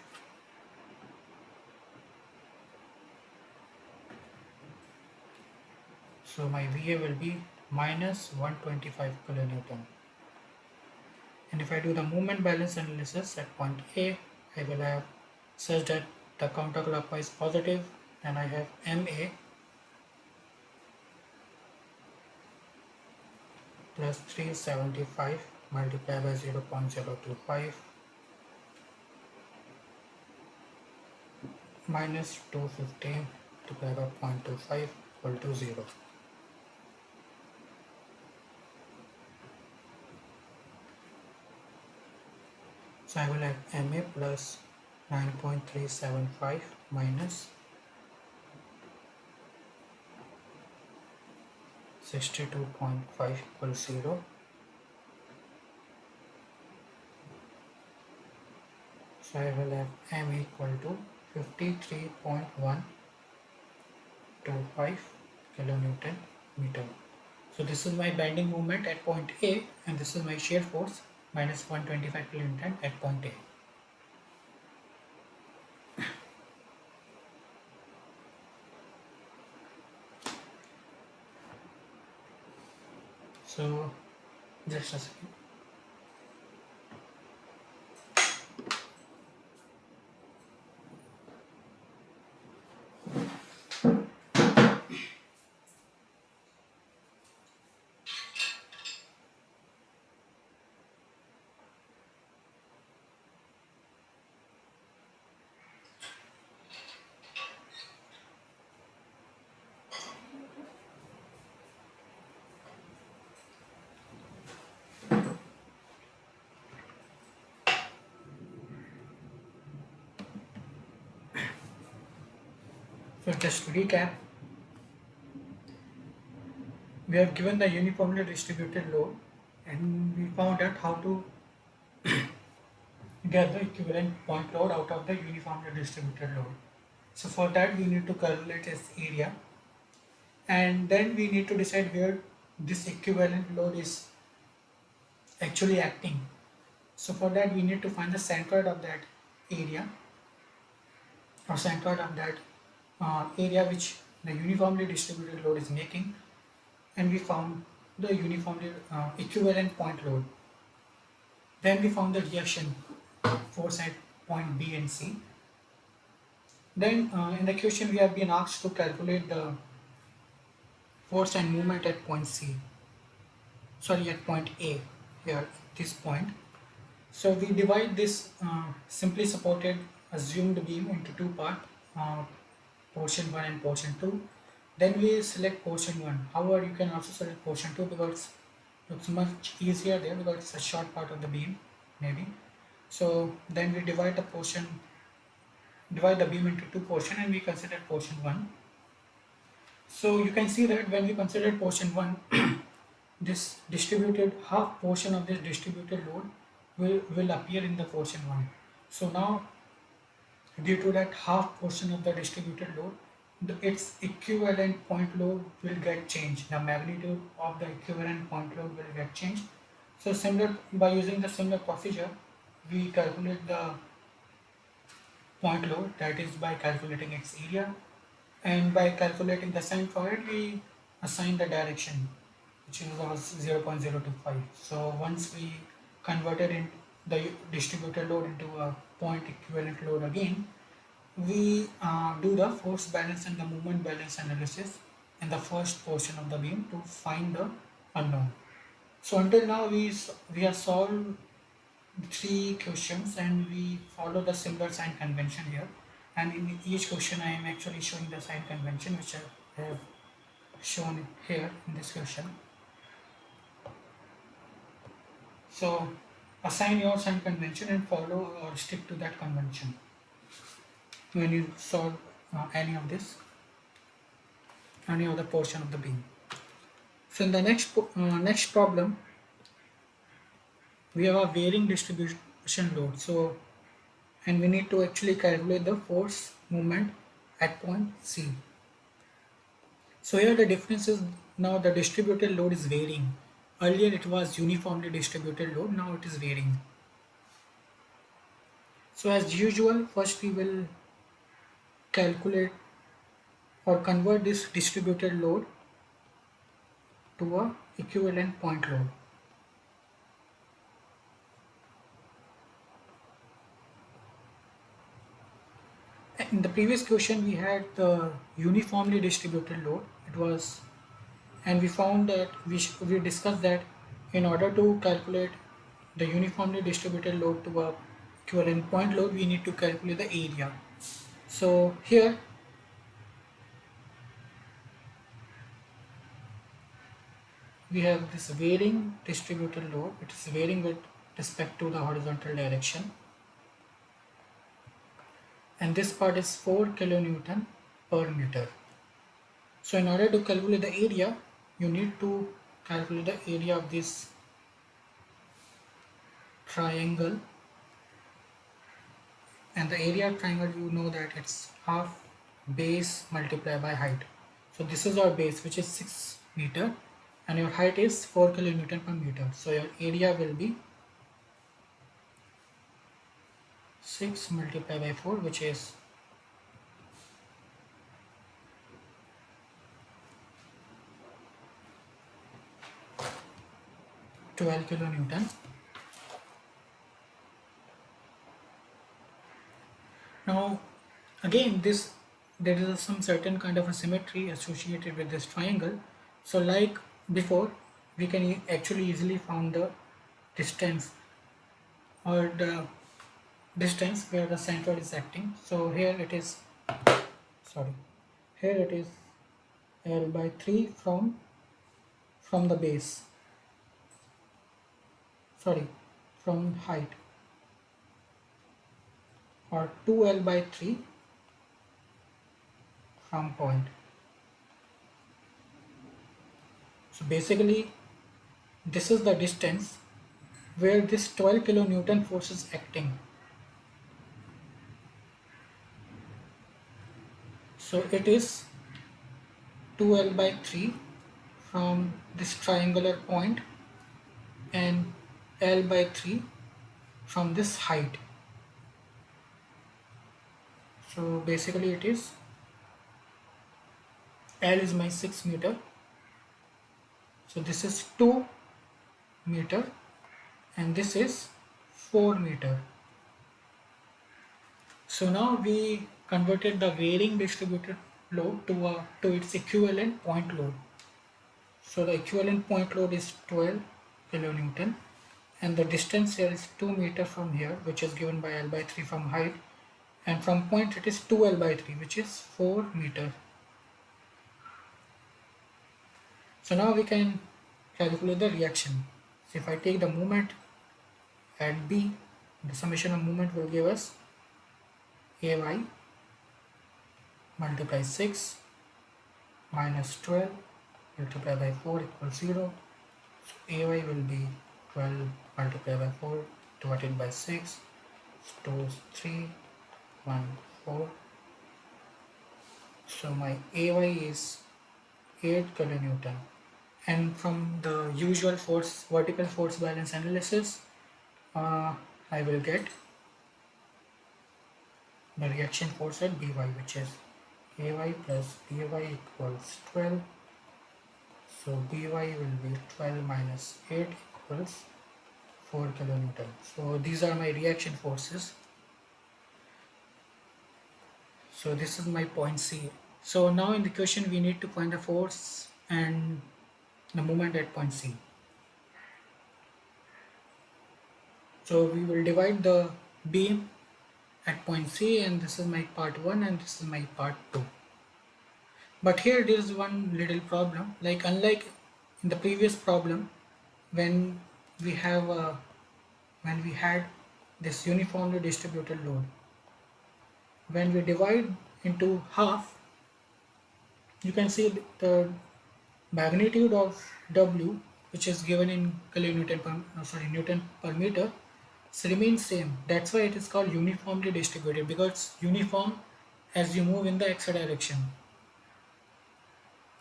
So my VA will be minus 125 kilonewton. And if I do the moment balance analysis at point A, I will have such that the counterclockwise positive, then I have MA plus 375 multiplied by 0.025 minus 215 multiplied by 0.25 equal to 0. So I will have MA plus 9.375 minus 62.5 equals 0. So I will have M equal to 53.125 kilonewton meter. So this is my bending moment at point A, and this is my shear force minus 125 kilonewton at point A. So just a second. So just to recap, we have given the uniformly distributed load, and we found out how to get the equivalent point load out of the uniformly distributed load. So for that we need to calculate its area, and then we need to decide where this equivalent load is actually acting. So for that we need to find the centroid of that area, or centroid of that area which the uniformly distributed load is making, and we found the uniformly equivalent point load. Then we found the reaction force at point B and C. Then in the question we have been asked to calculate the force and movement at point C. Sorry, at point A, here at this point. So we divide this simply supported assumed beam into two parts, portion 1 and portion 2. Then we select portion 1. However, you can also select portion 2 because it looks much easier there, because it's a short part of the beam maybe. So then we divide the beam into two portions, and we consider portion 1. So you can see that when we consider portion 1, this distributed half portion of this distributed load will appear in the portion 1. So now, due to that half portion of the distributed load, its equivalent point load will get changed. The magnitude of the equivalent point load will get changed. So by using the similar procedure, we calculate the point load, that is by calculating its area, and by calculating the centroid we assign the direction, which was 0.025. So once we converted in the distributed load into a point equivalent load again, we do the force balance and the moment balance analysis in the first portion of the beam to find the unknown. So until now we have solved 3 questions, and we follow the similar sign convention here, and in each question I am actually showing the sign convention which I have shown here in this question. So assign your sign convention and follow or stick to that convention when you solve any of the portion of the beam. So in the next problem, we have a varying distribution load. So, and we need to actually calculate the force moment at point C. So here the difference is, now the distributed load is varying. Earlier it was uniformly distributed load, now it is varying. So as usual, first we will calculate or convert this distributed load to a equivalent point load. In the previous question we had the uniformly distributed load. It was, and we found that we discussed that in order to calculate the uniformly distributed load to a equivalent point load, we need to calculate the area. So here we have this varying distributed load. It is varying with respect to the horizontal direction, and this part is 4 kilonewton per meter. So in order to calculate the area, you need to calculate the area of this triangle, and the area of triangle, you know that it's half base multiplied by height. So this is our base, which is 6 meter, and your height is 4 kilonewton per meter. So your area will be 6 multiplied by 4, which is 12 kilonewton. Now again, there is some certain kind of a symmetry associated with this triangle. So like before, we can actually easily find the distance, or the distance where the centroid is acting. So here it is, here it is L by 3 from the base, from height, or 2L by 3 from point. So basically this is the distance where this 12 kilonewton force is acting. So it is 2L by 3 from this triangular point, and L by 3 from this height. So basically it is, L is my 6 meter, so this is 2 meter, and this is 4 meter. So now we converted the varying distributed load to its equivalent point load. So the equivalent point load is 12 kilonewton, and the distance here is 2 meter from here, which is given by L by 3 from height, and from point it is 2L by 3, which is 4 meter. So now we can calculate the reaction. So if I take the moment at B, the summation of moment will give us AY multiply 6 minus 12 multiplied by 4 equals 0. So AY will be 12 multiplied by 4 divided by 6, 2, 3, 1, 4. So my AY is 8 kilonewton. And from the usual vertical force balance analysis, I will get the reaction force at By, which is Ay plus By equals 12. So By will be 12 minus 8 equals 4 kilonewton. So these are my reaction forces. So this is my point C. So now in the question we need to find the force and the moment at point C. So we will divide the beam at point C, and this is my part 1 and this is my part 2. But here there is one little problem. Like unlike in the previous problem, when we had this uniformly distributed load, when we divide into half, you can see the magnitude of W, which is given in Newton per meter, remains same. That's why it is called uniformly distributed, because it's uniform as you move in the x direction.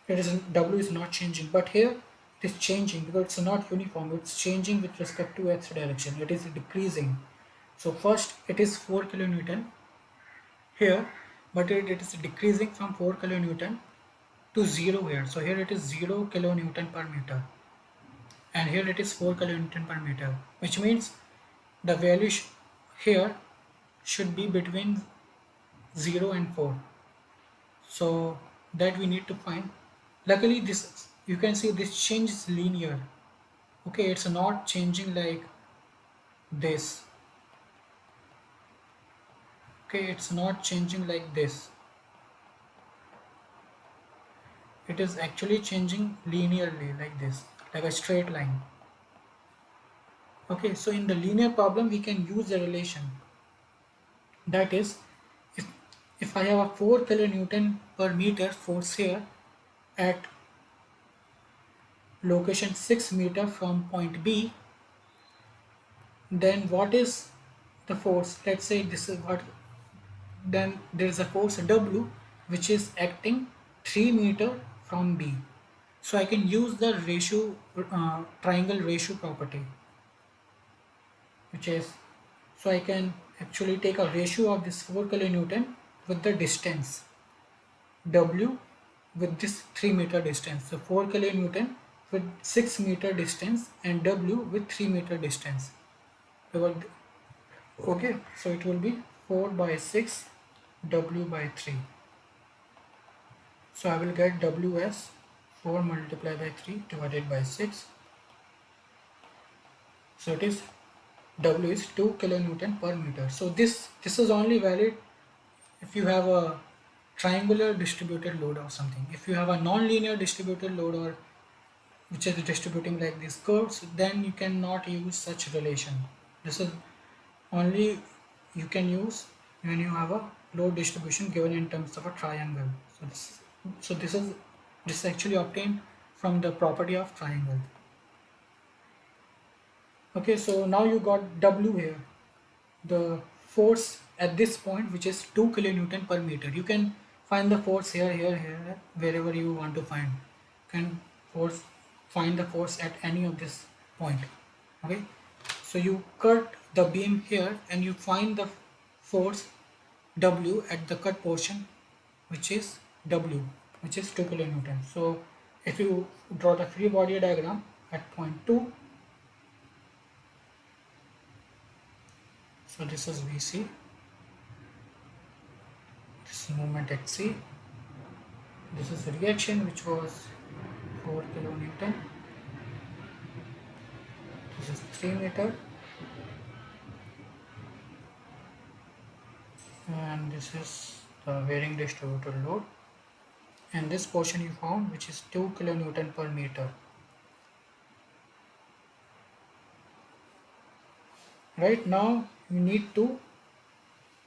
W is not changing, but here it is changing because it's not uniform. It's changing with respect to x direction. It is decreasing. So first it is 4 kilonewton here, but it is decreasing from 4 kilonewton to 0 here. So here it is 0 kilonewton per meter. and here it is 4 kilonewton per meter, which means the value here should be between 0 and 4. So that we need to find. Luckily this, you can see this change is linear. Okay, it's not changing like this. Okay, it's not changing like this. It is actually changing linearly like this, like a straight line. Okay, so in the linear problem we can use the relation. That is, if, if I have a 4 kilonewton per meter force here at location 6 meter from point B, then what is the force? Let's say this is what, then there is a force W which is acting 3 meter from B. So I can use the ratio, triangle ratio property, which is, so I can actually take a ratio of this 4 kilonewton with the distance W with this 3 meter distance. So 4 kilonewton with 6 meter distance and W with 3 meter distance. Okay, so it will be 4 by 6 W by 3. So I will get W as 4 multiplied by 3 divided by 6. So it is W is 2 kilonewton per meter. So this is only valid if you have a triangular distributed load or something. If you have a non-linear distributed load or which is distributing like these curves, then you cannot use such relation. This is only you can use when you have a load distribution given in terms of a triangle. This is actually obtained from the property of triangle. Okay, so now you got W here, the force at this point, which is 2 kilonewton per meter. You can find the force here, wherever you want to find. You can find the force at any of this point. Okay, so you cut the beam here and you find the force W at the cut portion, which is W, which is 2 kilonewton. So if you draw the free body diagram at point 2, so this is VC, this is moment at C, this is the reaction which was 4 kilonewton, this is 3 meter, and this is the varying distributed load, and this portion you found which is 2 kilonewton per meter. Right now you need to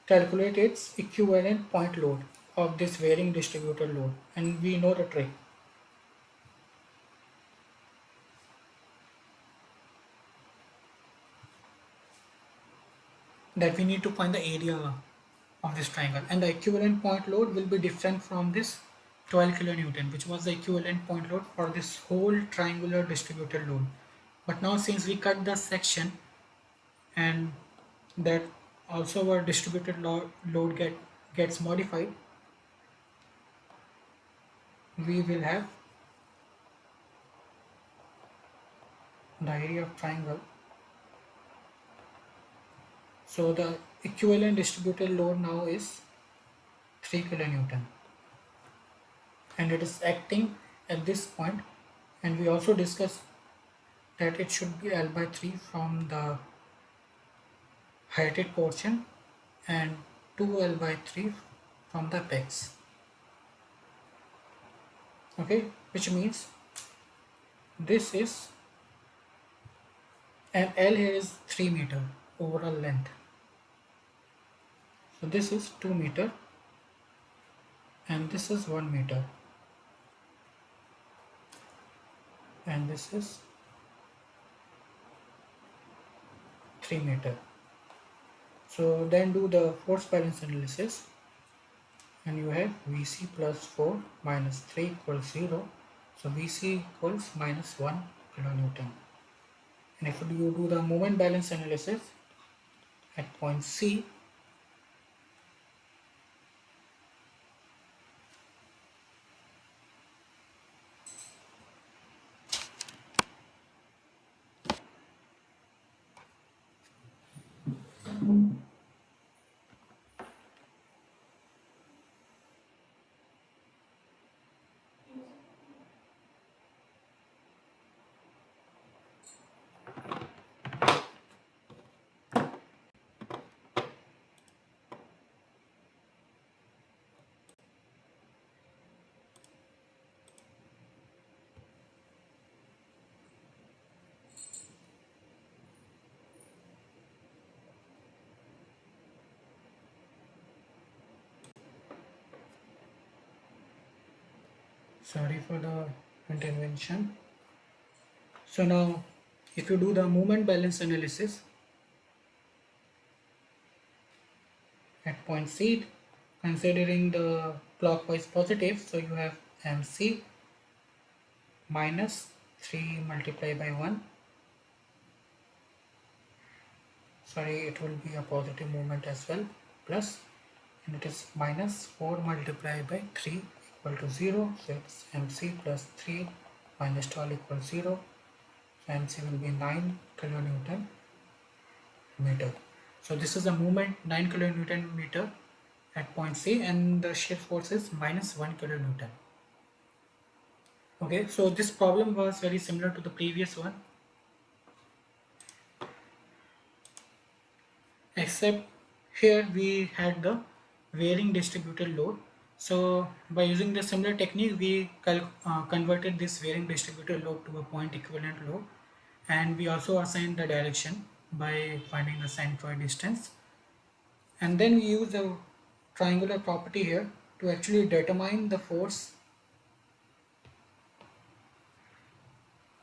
calculate its equivalent point load of this varying distributed load, and we know the trick. That we need to find the area of this triangle, and the equivalent point load will be different from this 12 kilonewton, which was the equivalent point load for this whole triangular distributed load. But now since we cut the section and that also our distributed load gets modified, we will have the area of triangle. So the equivalent distributed load now is 3 kilonewton, and it is acting at this point, and we also discussed that it should be L by 3 from the heighted portion and 2L by 3 from the apex. Okay, which means this is, and L here is 3 meter overall length. So this is 2 meter and this is 1 meter and this is 3 meter. So then do the force balance analysis, and you have VC plus 4 minus 3 equals 0. So VC equals minus 1 kilonewton. And if you do the moment balance analysis at point C, Sorry for the intervention. So now if you do the moment balance analysis at point C, considering the clockwise positive, so you have MC minus 3 multiplied by 1. Sorry, it will be a positive movement as well, plus, and it is minus 4 multiplied by 3 equal to 0. So it's MC plus 3 minus 12 equals 0. So MC will be 9 kilonewton meter. So this is a movement 9 kilonewton meter at point C, and the shear force is minus 1 kilonewton. Okay, so this problem was very similar to the previous one, except here we had the varying distributed load. So by using the similar technique, we converted this varying distributed load to a point equivalent load, and we also assigned the direction by finding the centroid distance, and then we use the triangular property here to actually determine the force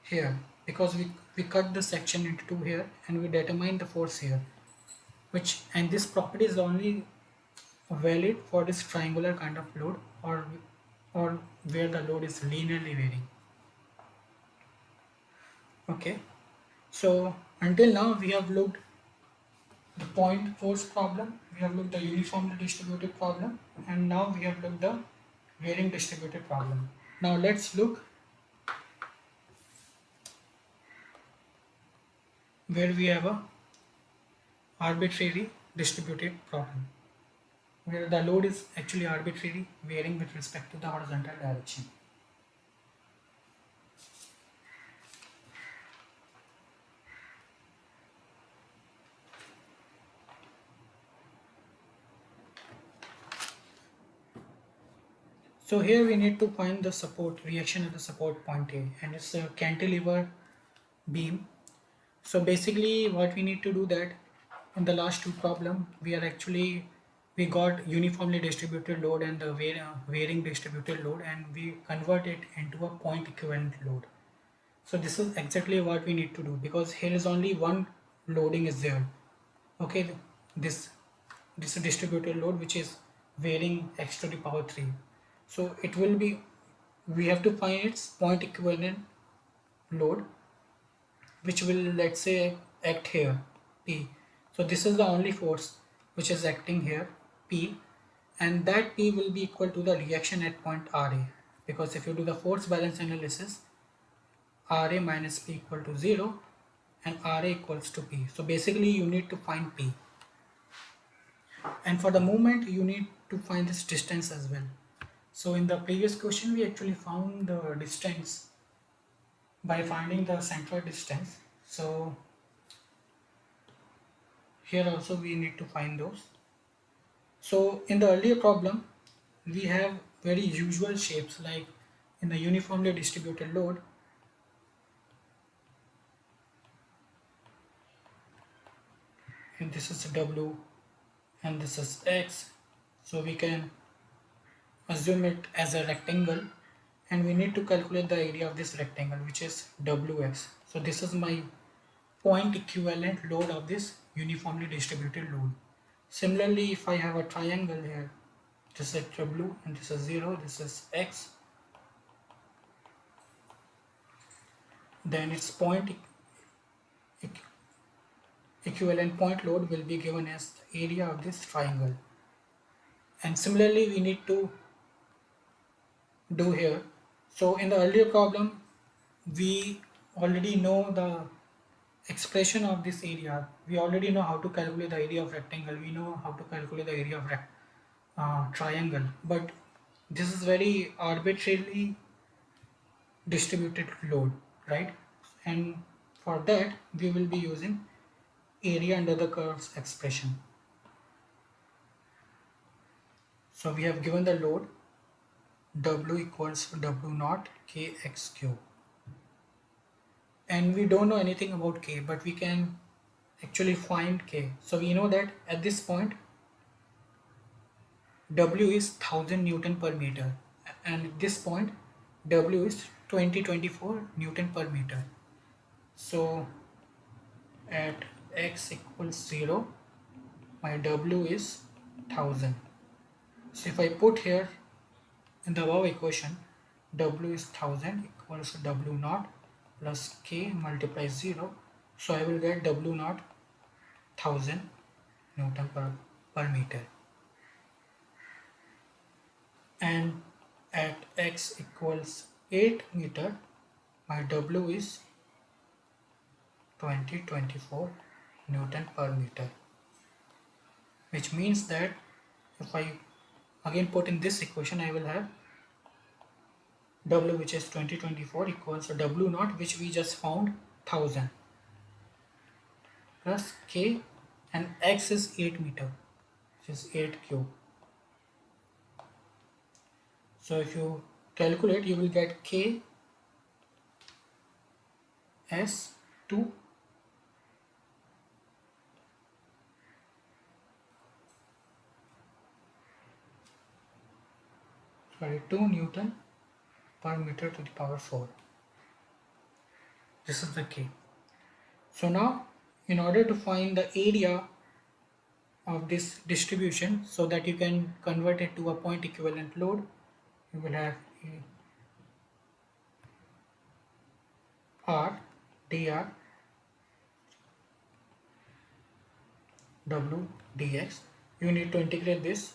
here, because we cut the section into two here and we determine the force here, and this property is only valid for this triangular kind of load, or where the load is linearly varying. Okay, so until now we have looked the point force problem, we have looked the uniformly distributed problem, and now we have looked the varying distributed problem. Now let's look where we have a arbitrary distributed problem, where the load is actually arbitrarily varying with respect to the horizontal direction. So here we need to find the support reaction at the support point A, and it's a cantilever beam. So basically what we need to do that in the last two problem, we got uniformly distributed load and the varying distributed load, and we convert it into a point equivalent load. So this is exactly what we need to do, because here is only one loading is there. Okay, this is a distributed load which is varying x to the power 3. So it will be, we have to find its point equivalent load, which will, let's say, act here, P. So this is the only force which is acting here, P, and that P will be equal to the reaction at point RA, because if you do the force balance analysis, RA minus P equal to 0 and RA equals to P. So basically you need to find P, and for the movement you need to find this distance as well. So in the previous question we actually found the distance by finding the centroid distance. So here also we need to find those. So in the earlier problem we have very usual shapes, like in the uniformly distributed load, and this is W and this is X, so we can assume it as a rectangle, and we need to calculate the area of this rectangle, which is Wx. So this is my point equivalent load of this uniformly distributed load. Similarly, if I have a triangle here, this is W and this is 0, this is X, then its equivalent point load will be given as the area of this triangle. And similarly we need to do here. So in the earlier problem we already know the expression of this area, we already know how to calculate the area of rectangle, we know how to calculate the area of triangle, but this is very arbitrarily distributed load, right? And for that we will be using area under the curves expression. So we have given the load W equals W naught kx cube, and we don't know anything about k, but we can actually find k. So we know that at this point W is 1000 Newton per meter, and at this point W is 2024 Newton per meter. So at x equals 0, my W is 1000. So if I put here in the above equation, W is 1000 equals to W naught plus K multiplies 0. So I will get W naught 1000 Newton per meter. And at x equals 8 meter, my W is 2024 Newton per meter, which means that if I again put in this equation, I will have W, which is 2024, equals to W naught, which we just found 1000, plus K, and X is 8 meter, which is 8 cube. So if you calculate, you will get K as 2 Newton per meter to the power 4. This is the K. So now, in order to find the area of this distribution so that you can convert it to a point equivalent load, you will have R dr W dx. You need to integrate this.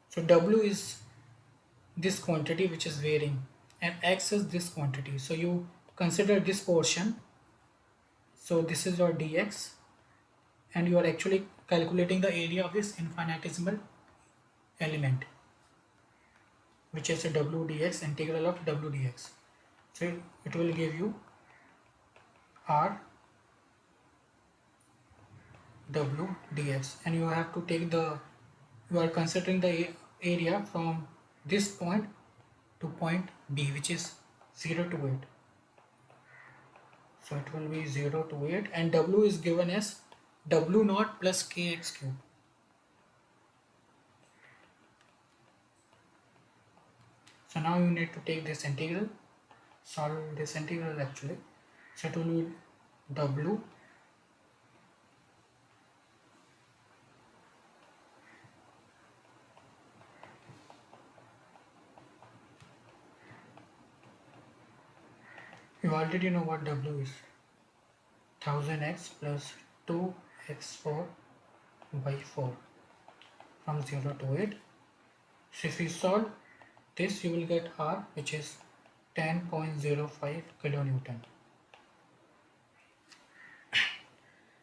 So W is this quantity which is varying, and X is this quantity. So you consider this portion. So this is your dx, and you are actually calculating the area of this infinitesimal element, which is a W dx, integral of W dx. So it will give you R W dx, and you have to take you are considering the area from this point to point B, which is 0 to 8. So it will be 0 to 8, and W is given as W naught plus Kx cube. So now you need to take this integral, solve this integral actually. So it will be W you already know what W is, 1000x plus 2x4 by 4 from 0 to 8. So if you solve this, you will get R, which is 10.05 kilonewton.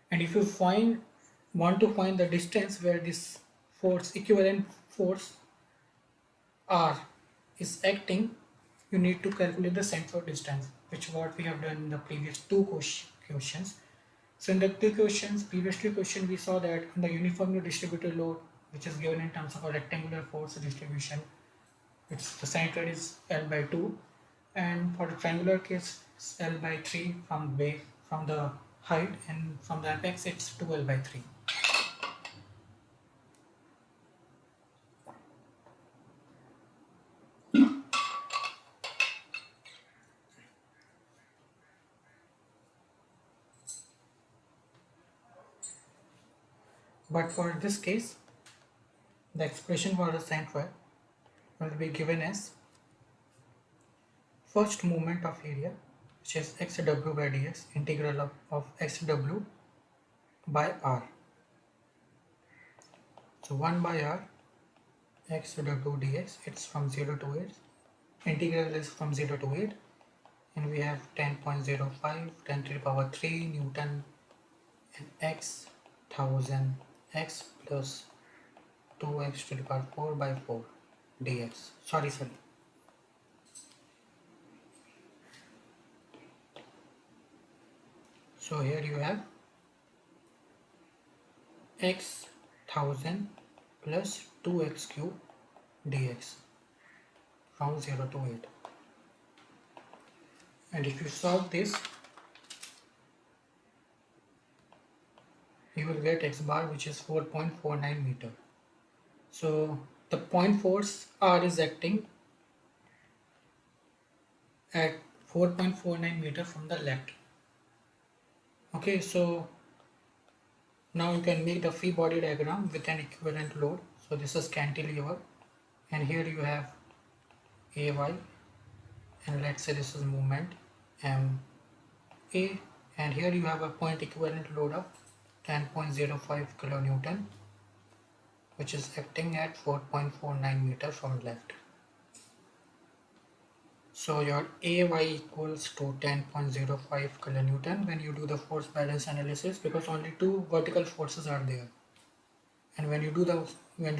And if you want to find the distance where this equivalent force R is acting, you need to calculate the center distance, which what we have done in the previous two questions. So in the previous two questions, we saw that in the uniformly distributed load, which is given in terms of a rectangular force distribution, the center is L by 2, and for the triangular case, it's L by 3 from the height, and from the apex, it's 2L by 3. But for this case, the expression for the center will be given as first moment of area, which is xw by dx, integral of xw by r. So 1 by r xw dx, it's from 0 to 8. Integral is from 0 to 8, and we have 10.05 10 to the power 3 Newton, and x 1000 x plus 2x to the power 4 by 4 dx. Sorry. So here you have x 1000 plus 2x cube dx from 0 to 8. And if you solve this, you will get x bar, which is 4.49 meter. So the point force R is acting at 4.49 meter from the left. Okay, so now you can make the free body diagram with an equivalent load. So this is cantilever, and here you have AY, and let's say this is movement MA, and here you have a point equivalent load of 10.05 kilonewton, which is acting at 4.49 meter from left. So your AY equals to 10.05 kilonewton when you do the force balance analysis, because only two vertical forces are there. And when you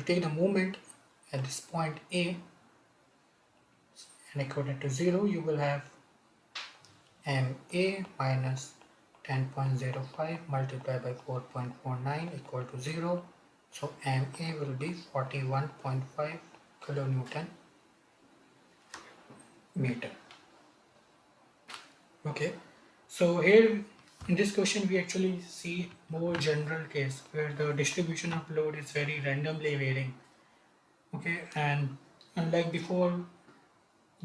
take the moment at this point A and equal to 0, you will have MA minus 10.05 multiplied by 4.49 equal to 0. So MA will be 41.5 kilonewton meter. Okay, so here in this question we actually see more general case where the distribution of load is very randomly varying. Okay, and unlike before,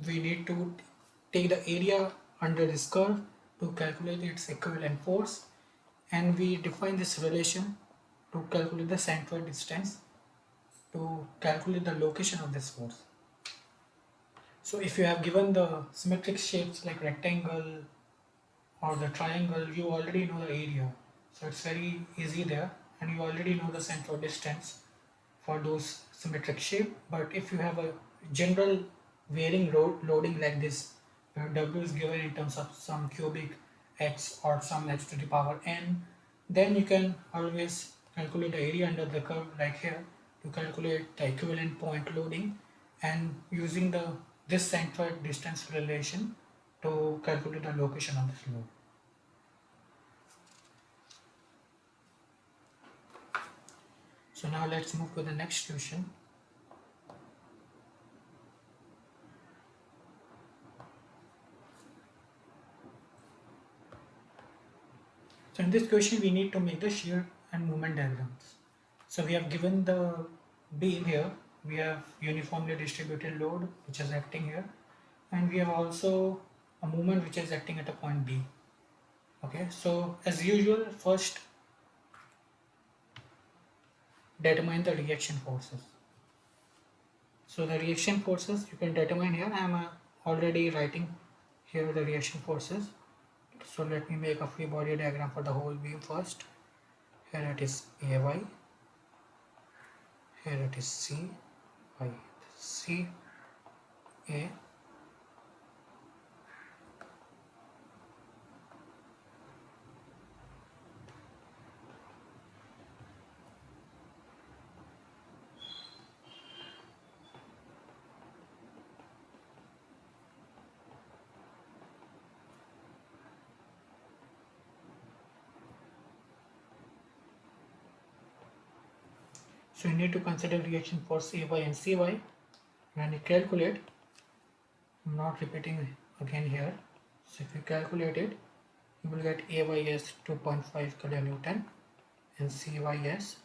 we need to take the area under this curve to calculate its equivalent force, and we define this relation to calculate the centroid distance to calculate the location of this force. So if you have given the symmetric shapes like rectangle or the triangle, you already know the area, so it's very easy there, and you already know the centroid distance for those symmetric shape. But if you have a general varying loading like this, where W is given in terms of some cubic x or some x to the power n, then you can always calculate the area under the curve like here to calculate the equivalent point loading, and using this centroid distance relation to calculate the location of this load. So now let's move to the next question. So in this question we need to make the shear and moment diagrams. So we have given the beam here, we have uniformly distributed load which is acting here, and we have also a moment which is acting at a point B. Okay, so as usual, first determine the reaction forces. So the reaction forces you can determine here. I am already writing here the reaction forces. So let me make a free body diagram for the whole beam first. Here it is AY, here it is C, Y, C, A. So you need to consider reaction force AY and CY. When you calculate, I'm not repeating again here. So if you calculate it, you will get AY as 2.5 kilonewton and CY as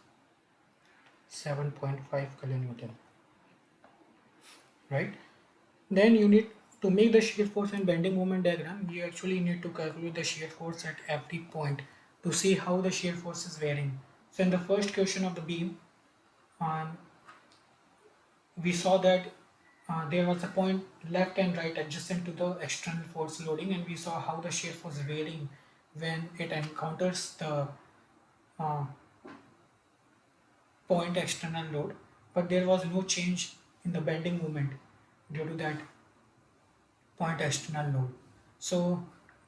7.5 kilonewton. Right? Then you need to make the shear force and bending moment diagram. You actually need to calculate the shear force at every point to see how the shear force is varying. So in the first question of the beam, we saw that there was a point left and right adjacent to the external force loading, and we saw how the shear force varying when it encounters the uh, point external load, but there was no change in the bending moment due to that point external load. So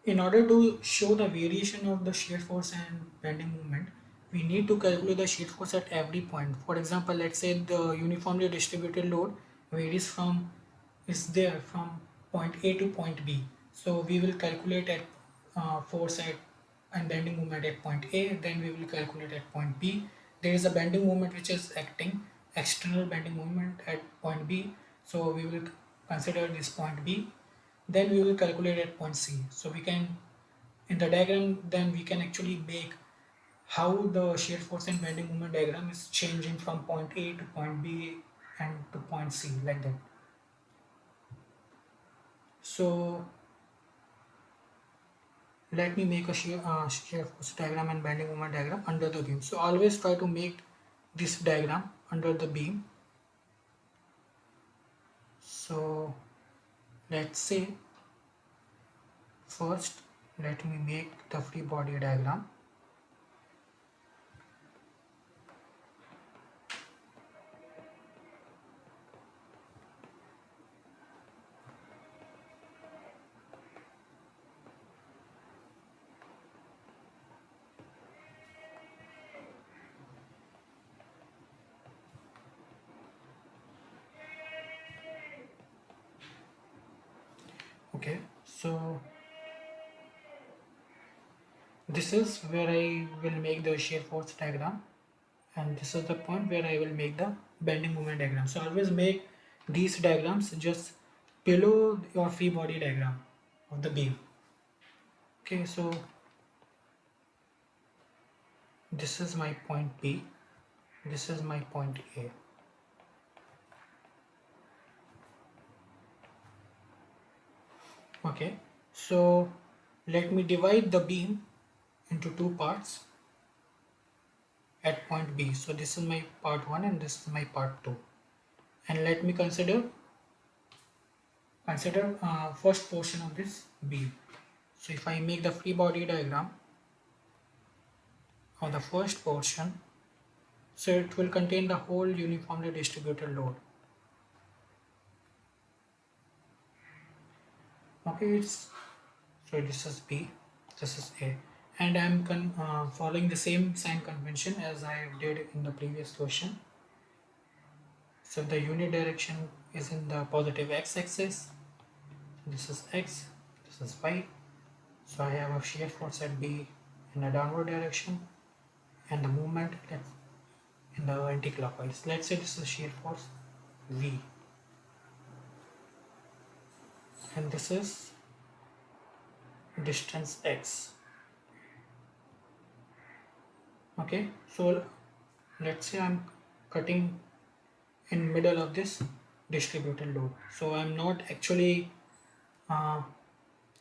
in order to show the variation of the shear force and bending moment, we need to calculate the shear force at every point. For example, let's say the uniformly distributed load varies from point A to point B. So we will calculate at force at and bending moment at point A, then we will calculate at point B. There is a bending moment which is acting, external bending moment at point B, so we will consider this point B. Then we will calculate at point C. So we can, in the diagram, then we can actually make how the shear force and bending moment diagram is changing from point A to point B and to point C, like that. So let me make a shear force diagram and bending moment diagram under the beam. So always try to make this diagram under the beam. So let's say first let me make the free body diagram. Okay, so this is where I will make the shear force diagram, and this is the point where I will make the bending moment diagram. So always make these diagrams just below your free body diagram of the beam. Okay, so this is my point B, this is my point A. Okay, so let me divide the beam into two parts at point B. So this is my part 1 and this is my part 2, and let me consider first portion of this beam. So if I make the free body diagram of the first portion, so it will contain the whole uniformly distributed load. Okay, so this is B, this is A, and I'm following the same sign convention as I did in the previous question. So the unit direction is in the positive x-axis. This is x, this is y. So I have a shear force at B in a downward direction, and the movement in the anti-clockwise. Let's say this is shear force V, and this is distance x. Okay, so let's say I'm cutting in middle of this distributed load. So I'm not actually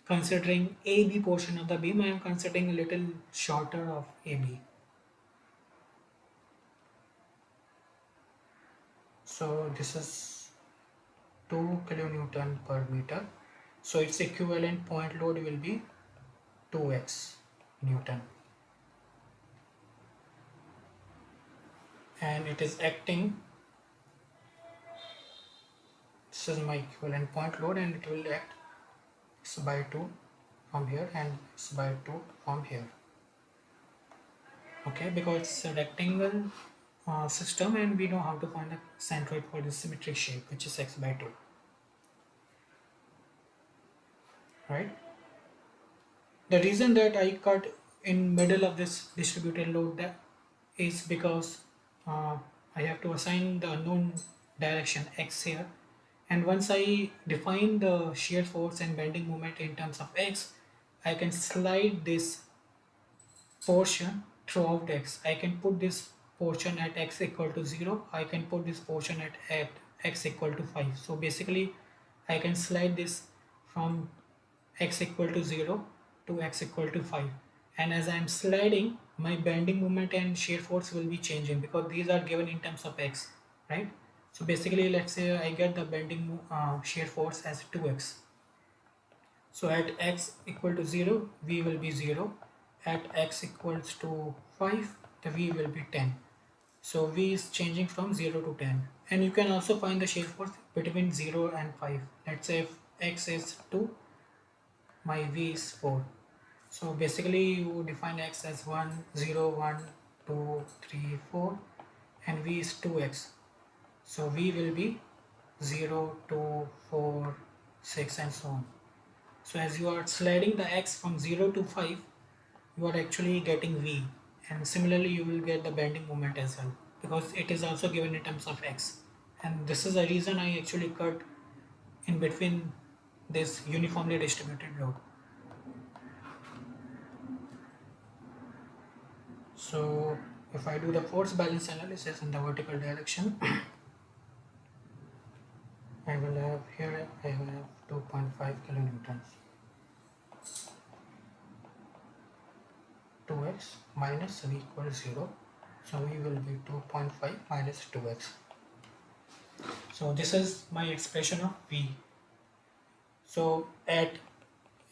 considering AB portion of the beam, I am considering a little shorter of AB. So this is 2 kilonewton per meter. So its equivalent point load will be 2x Newton. And it is acting, this is my equivalent point load, and it will act x by 2 from here and x by 2 from here. Okay, because it's a rectangle system, and we know how to find the centroid for this symmetric shape, which is x by 2. Right? The reason that I cut in middle of this distributed load is because I have to assign the unknown direction x here, and once I define the shear force and bending moment in terms of x, I can slide this portion throughout x. I can put this portion at x equal to 0, I can put this portion at x equal to 5. So basically I can slide this from x equal to 0 to x equal to 5, and as I am sliding, my bending moment and shear force will be changing because these are given in terms of x, right? So basically, let's say I get the bending shear force as 2x. So at x equal to 0, v will be 0. At x equals to 5, the v will be 10. So v is changing from 0 to 10. And you can also find the shear force between 0 and 5. Let's say if x is 2, my v is 4. So basically you define x as 1, 0, 1, 2, 3, 4, and v is 2x. So v will be 0, 2, 4, 6, and so on. So as you are sliding the x from 0 to 5, you are actually getting v, and similarly you will get the bending moment as well, because it is also given in terms of x. And this is the reason I actually cut in between this uniformly distributed load. So if I do the force balance analysis in the vertical direction, I will have here, I have 2.5 kilonewtons. 2x minus v equals 0. So v will be 2.5 minus 2x. So this is my expression of v. So at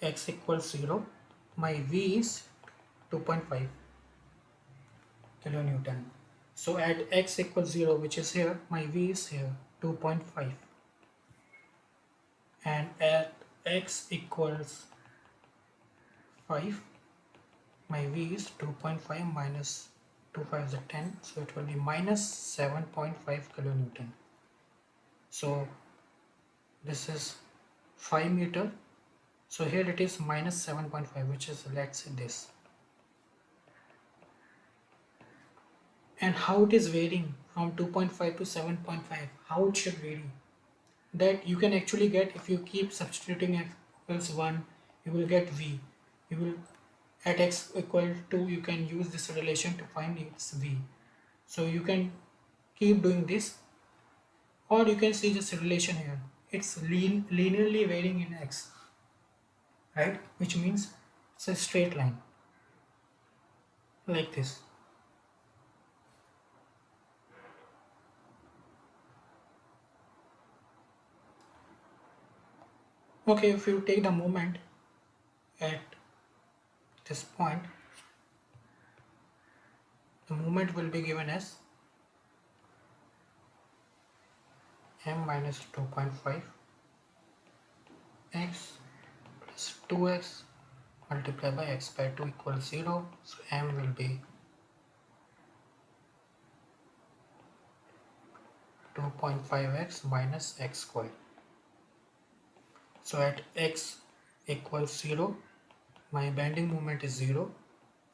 x equals 0, my v is 2.5 kilonewton. So at x equals 0, which is here, my v is here 2.5. And at x equals 5, my v is 2.5 minus 2 5 is 10, so it will be minus 7.5 kilonewton. So this is 5 meter, so here it is minus 7.5, which is, let's say, this. And how it is varying from 2.5 to 7.5, how it should vary, that you can actually get if you keep substituting x equals 1, you will get v. You will at x equal to, you can use this relation to find its v. So you can keep doing this, or you can see this relation here. It's linearly varying in x, right? Which means it's a straight line like this. Okay, if you take the moment at this point, the moment will be given as m minus 2.5 x plus 2x multiplied by x by 2 equals 0. So m will be 2.5x minus x squared. So at x equals 0, my bending moment is 0.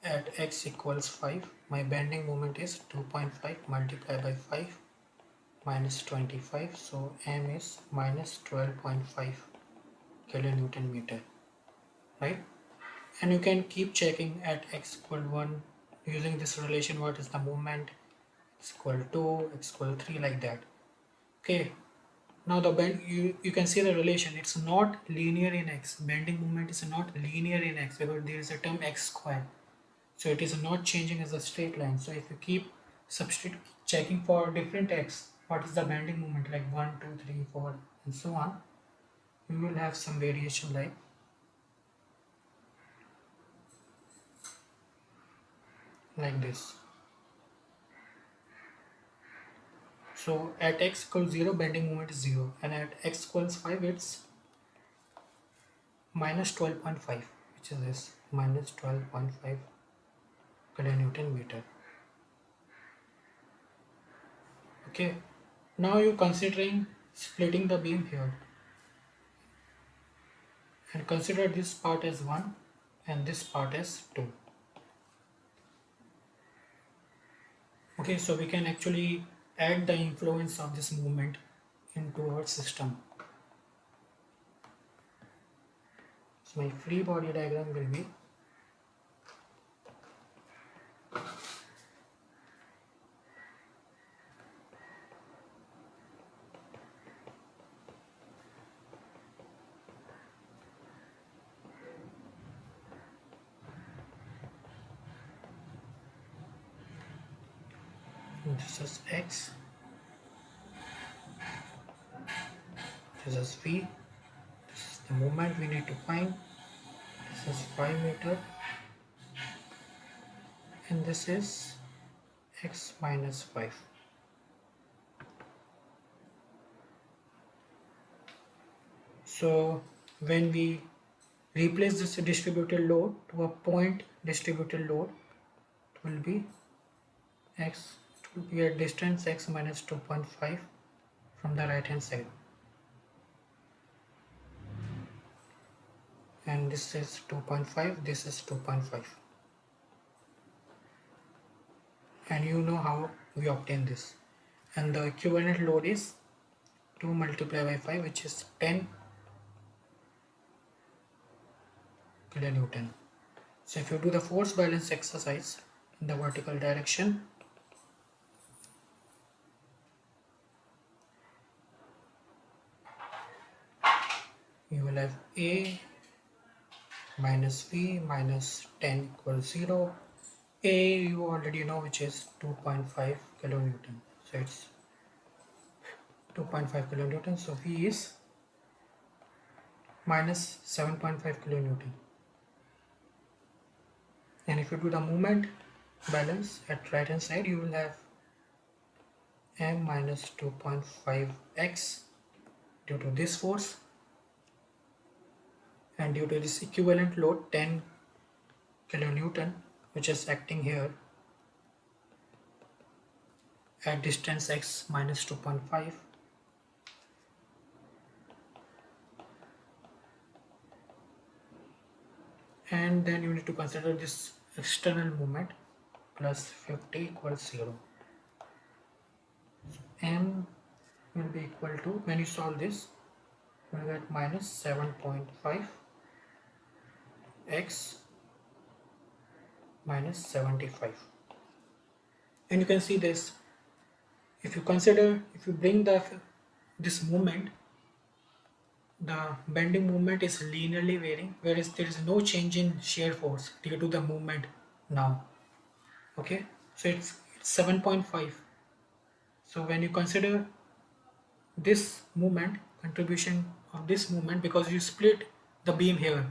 At x equals 5, my bending moment is 2.5 multiplied by 5 minus 25. So m is minus 12.5 kilonewton meter, right? And you can keep checking at x equal 1 using this relation, what is the moment, x equal 2, x equal 3, like that. Okay, now the bend, you can see the relation, it's not linear in x. Bending moment is not linear in x because there is a term x square, so it is not changing as a straight line. So if you keep substitute checking for different x, what is the bending moment, like 1 2 3 4 and so on, you will have some variation like this. So at x equals 0, bending moment is 0, and at x equals 5, it's minus 12.5, which is this, minus 12.5 kilonewton meter. Okay, now you're considering splitting the beam here, and consider this part as 1 and this part as 2. Okay, so we can actually add the influence of this movement into our system. So my free body diagram will be this is x, this is v, this is the moment we need to find, this is 5 meter, and this is x minus 5. So when we replace this distributed load to a point distributed load, it will be x, it will be a distance x minus 2.5 from the right hand side, and this is 2.5, this is 2.5, and you know how we obtain this. And the equivalent load is 2 multiplied by 5, which is 10 kilonewton. So if you do the force balance exercise in the vertical direction, will have A minus V minus 10 equals 0. A you already know, which is 2.5 kilonewton. So it's 2.5 kilonewton. So V is minus 7.5 kilonewton. And if you do the moment balance at right hand side, you will have M minus 2.5x due to this force, and due to this equivalent load 10 kilonewton which is acting here at distance x minus 2.5, and then you need to consider this external moment plus 50 equals 0. M will be equal to, when you solve this, you will get minus 7.5 x minus 75. And you can see this, if you bring this moment, the bending moment is linearly varying, whereas there is no change in shear force due to the movement now. Okay, so it's 7.5. so when you consider this movement, contribution of this movement, because you split the beam here,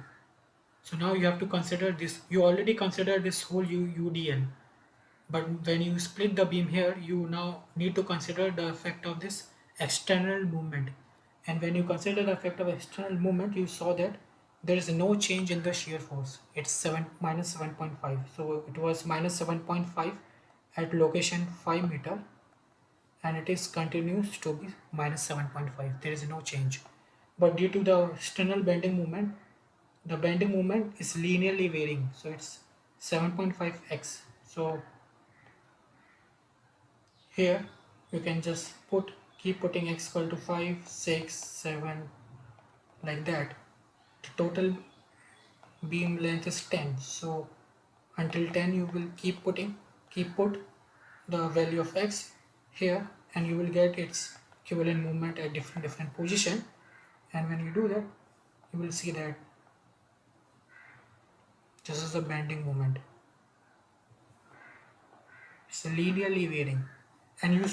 so now you have to consider this. You already consider this whole UDL, but when you split the beam here, you now need to consider the effect of this external movement. And when you consider the effect of external movement, you saw that there is no change in the shear force. It's minus 7.5. So it was minus 7.5 at location 5 meter, and it is continues to be minus 7.5. There is no change. But due to the external bending moment, the bending moment is linearly varying. So it's 7.5x. So here you can just keep putting x equal to 5, 6, 7, like that. The total beam length is 10. So until 10 you will keep put the value of x here, and you will get its equivalent movement at different position. And when you do that, you will see that this is the bending moment. It's linearly varying, and you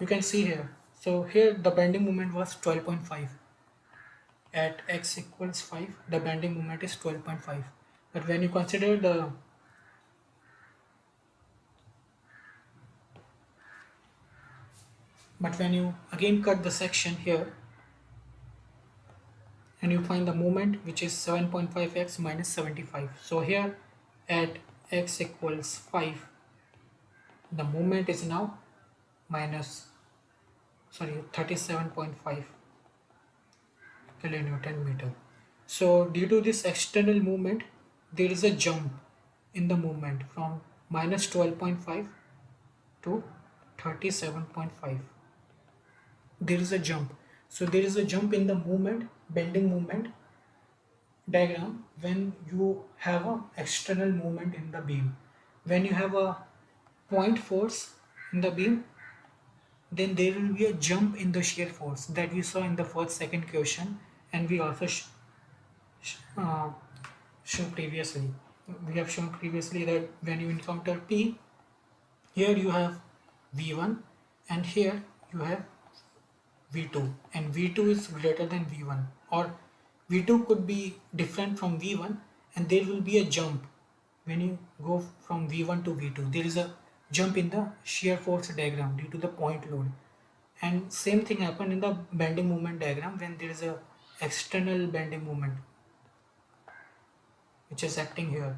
can see here. So here the bending moment was 12.5. At x equals 5, the bending moment is 12.5. But when you consider when you again cut the section here, and you find the moment, which is 7.5x minus 75. So here at x equals 5, the moment is now 37.5 kilonewton meter. So due to this external movement, there is a jump in the movement from minus 12.5 to 37.5. There is a jump. So there is a jump in the movement, bending moment diagram, when you have a external movement in the beam. When you have a point force in the beam, then there will be a jump in the shear force that we saw in the second question, and we also shown previously. We have shown previously that when you encounter P, here you have V1 and here you have V2, and V2 is greater than V1, or V2 could be different from V1, and there will be a jump when you go from V1 to V2. There is a jump in the shear force diagram due to the point load, and same thing happened in the bending moment diagram. When there is a external bending moment which is acting here,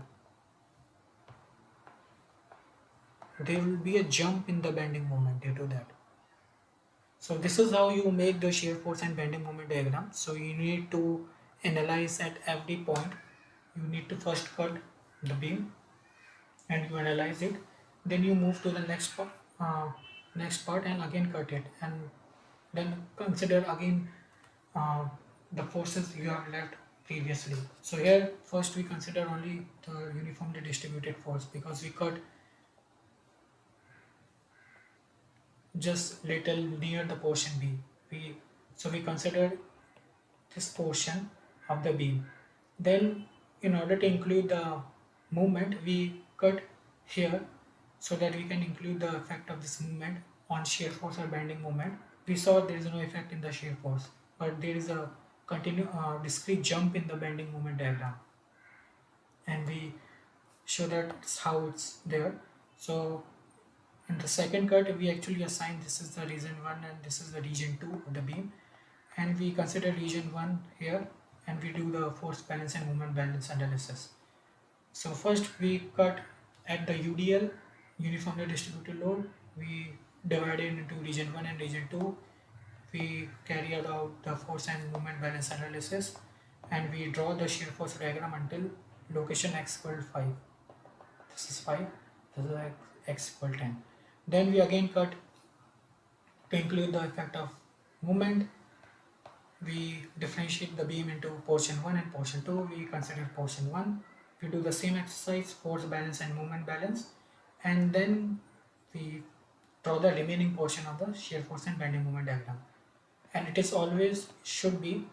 there will be a jump in the bending moment due to that. So this is how you make the shear force and bending moment diagram. So you need to analyze at every point. You need to first cut the beam and you analyze it. Then you move to the next part and again cut it, and then consider again the forces you have left previously. So here first we consider only the uniformly distributed force, because we cut just little near the portion B. So we considered this portion of the beam. Then in order to include the movement, we cut here so that we can include the effect of this movement on shear force or bending moment. We saw there is no effect in the shear force, but there is a discrete jump in the bending moment diagram, and we show that it's how it's there. So in the second cut, we actually assign this is the region 1 and this is the region 2 of the beam, and we consider region 1 here, and we do the force balance and moment balance analysis. So first we cut at the UDL, uniformly distributed load. We divided into region 1 and region 2. We carried out the force and moment balance analysis, and we draw the shear force diagram until location x equal 5. This is 5, this is x equal 10. Then we again cut to include the effect of movement. We differentiate the beam into portion 1 and portion 2. We consider portion 1. We do the same exercise, force balance and moment balance, and then we draw the remaining portion of the shear force and bending moment diagram. And it is always should be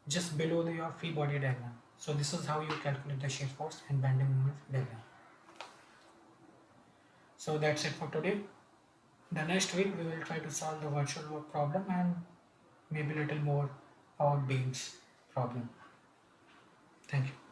just below your free body diagram. So this is how you calculate the shear force and bending moment diagram. So that's it for today. The next week we will try to solve the virtual work problem and maybe a little more about beams problem. Thank you.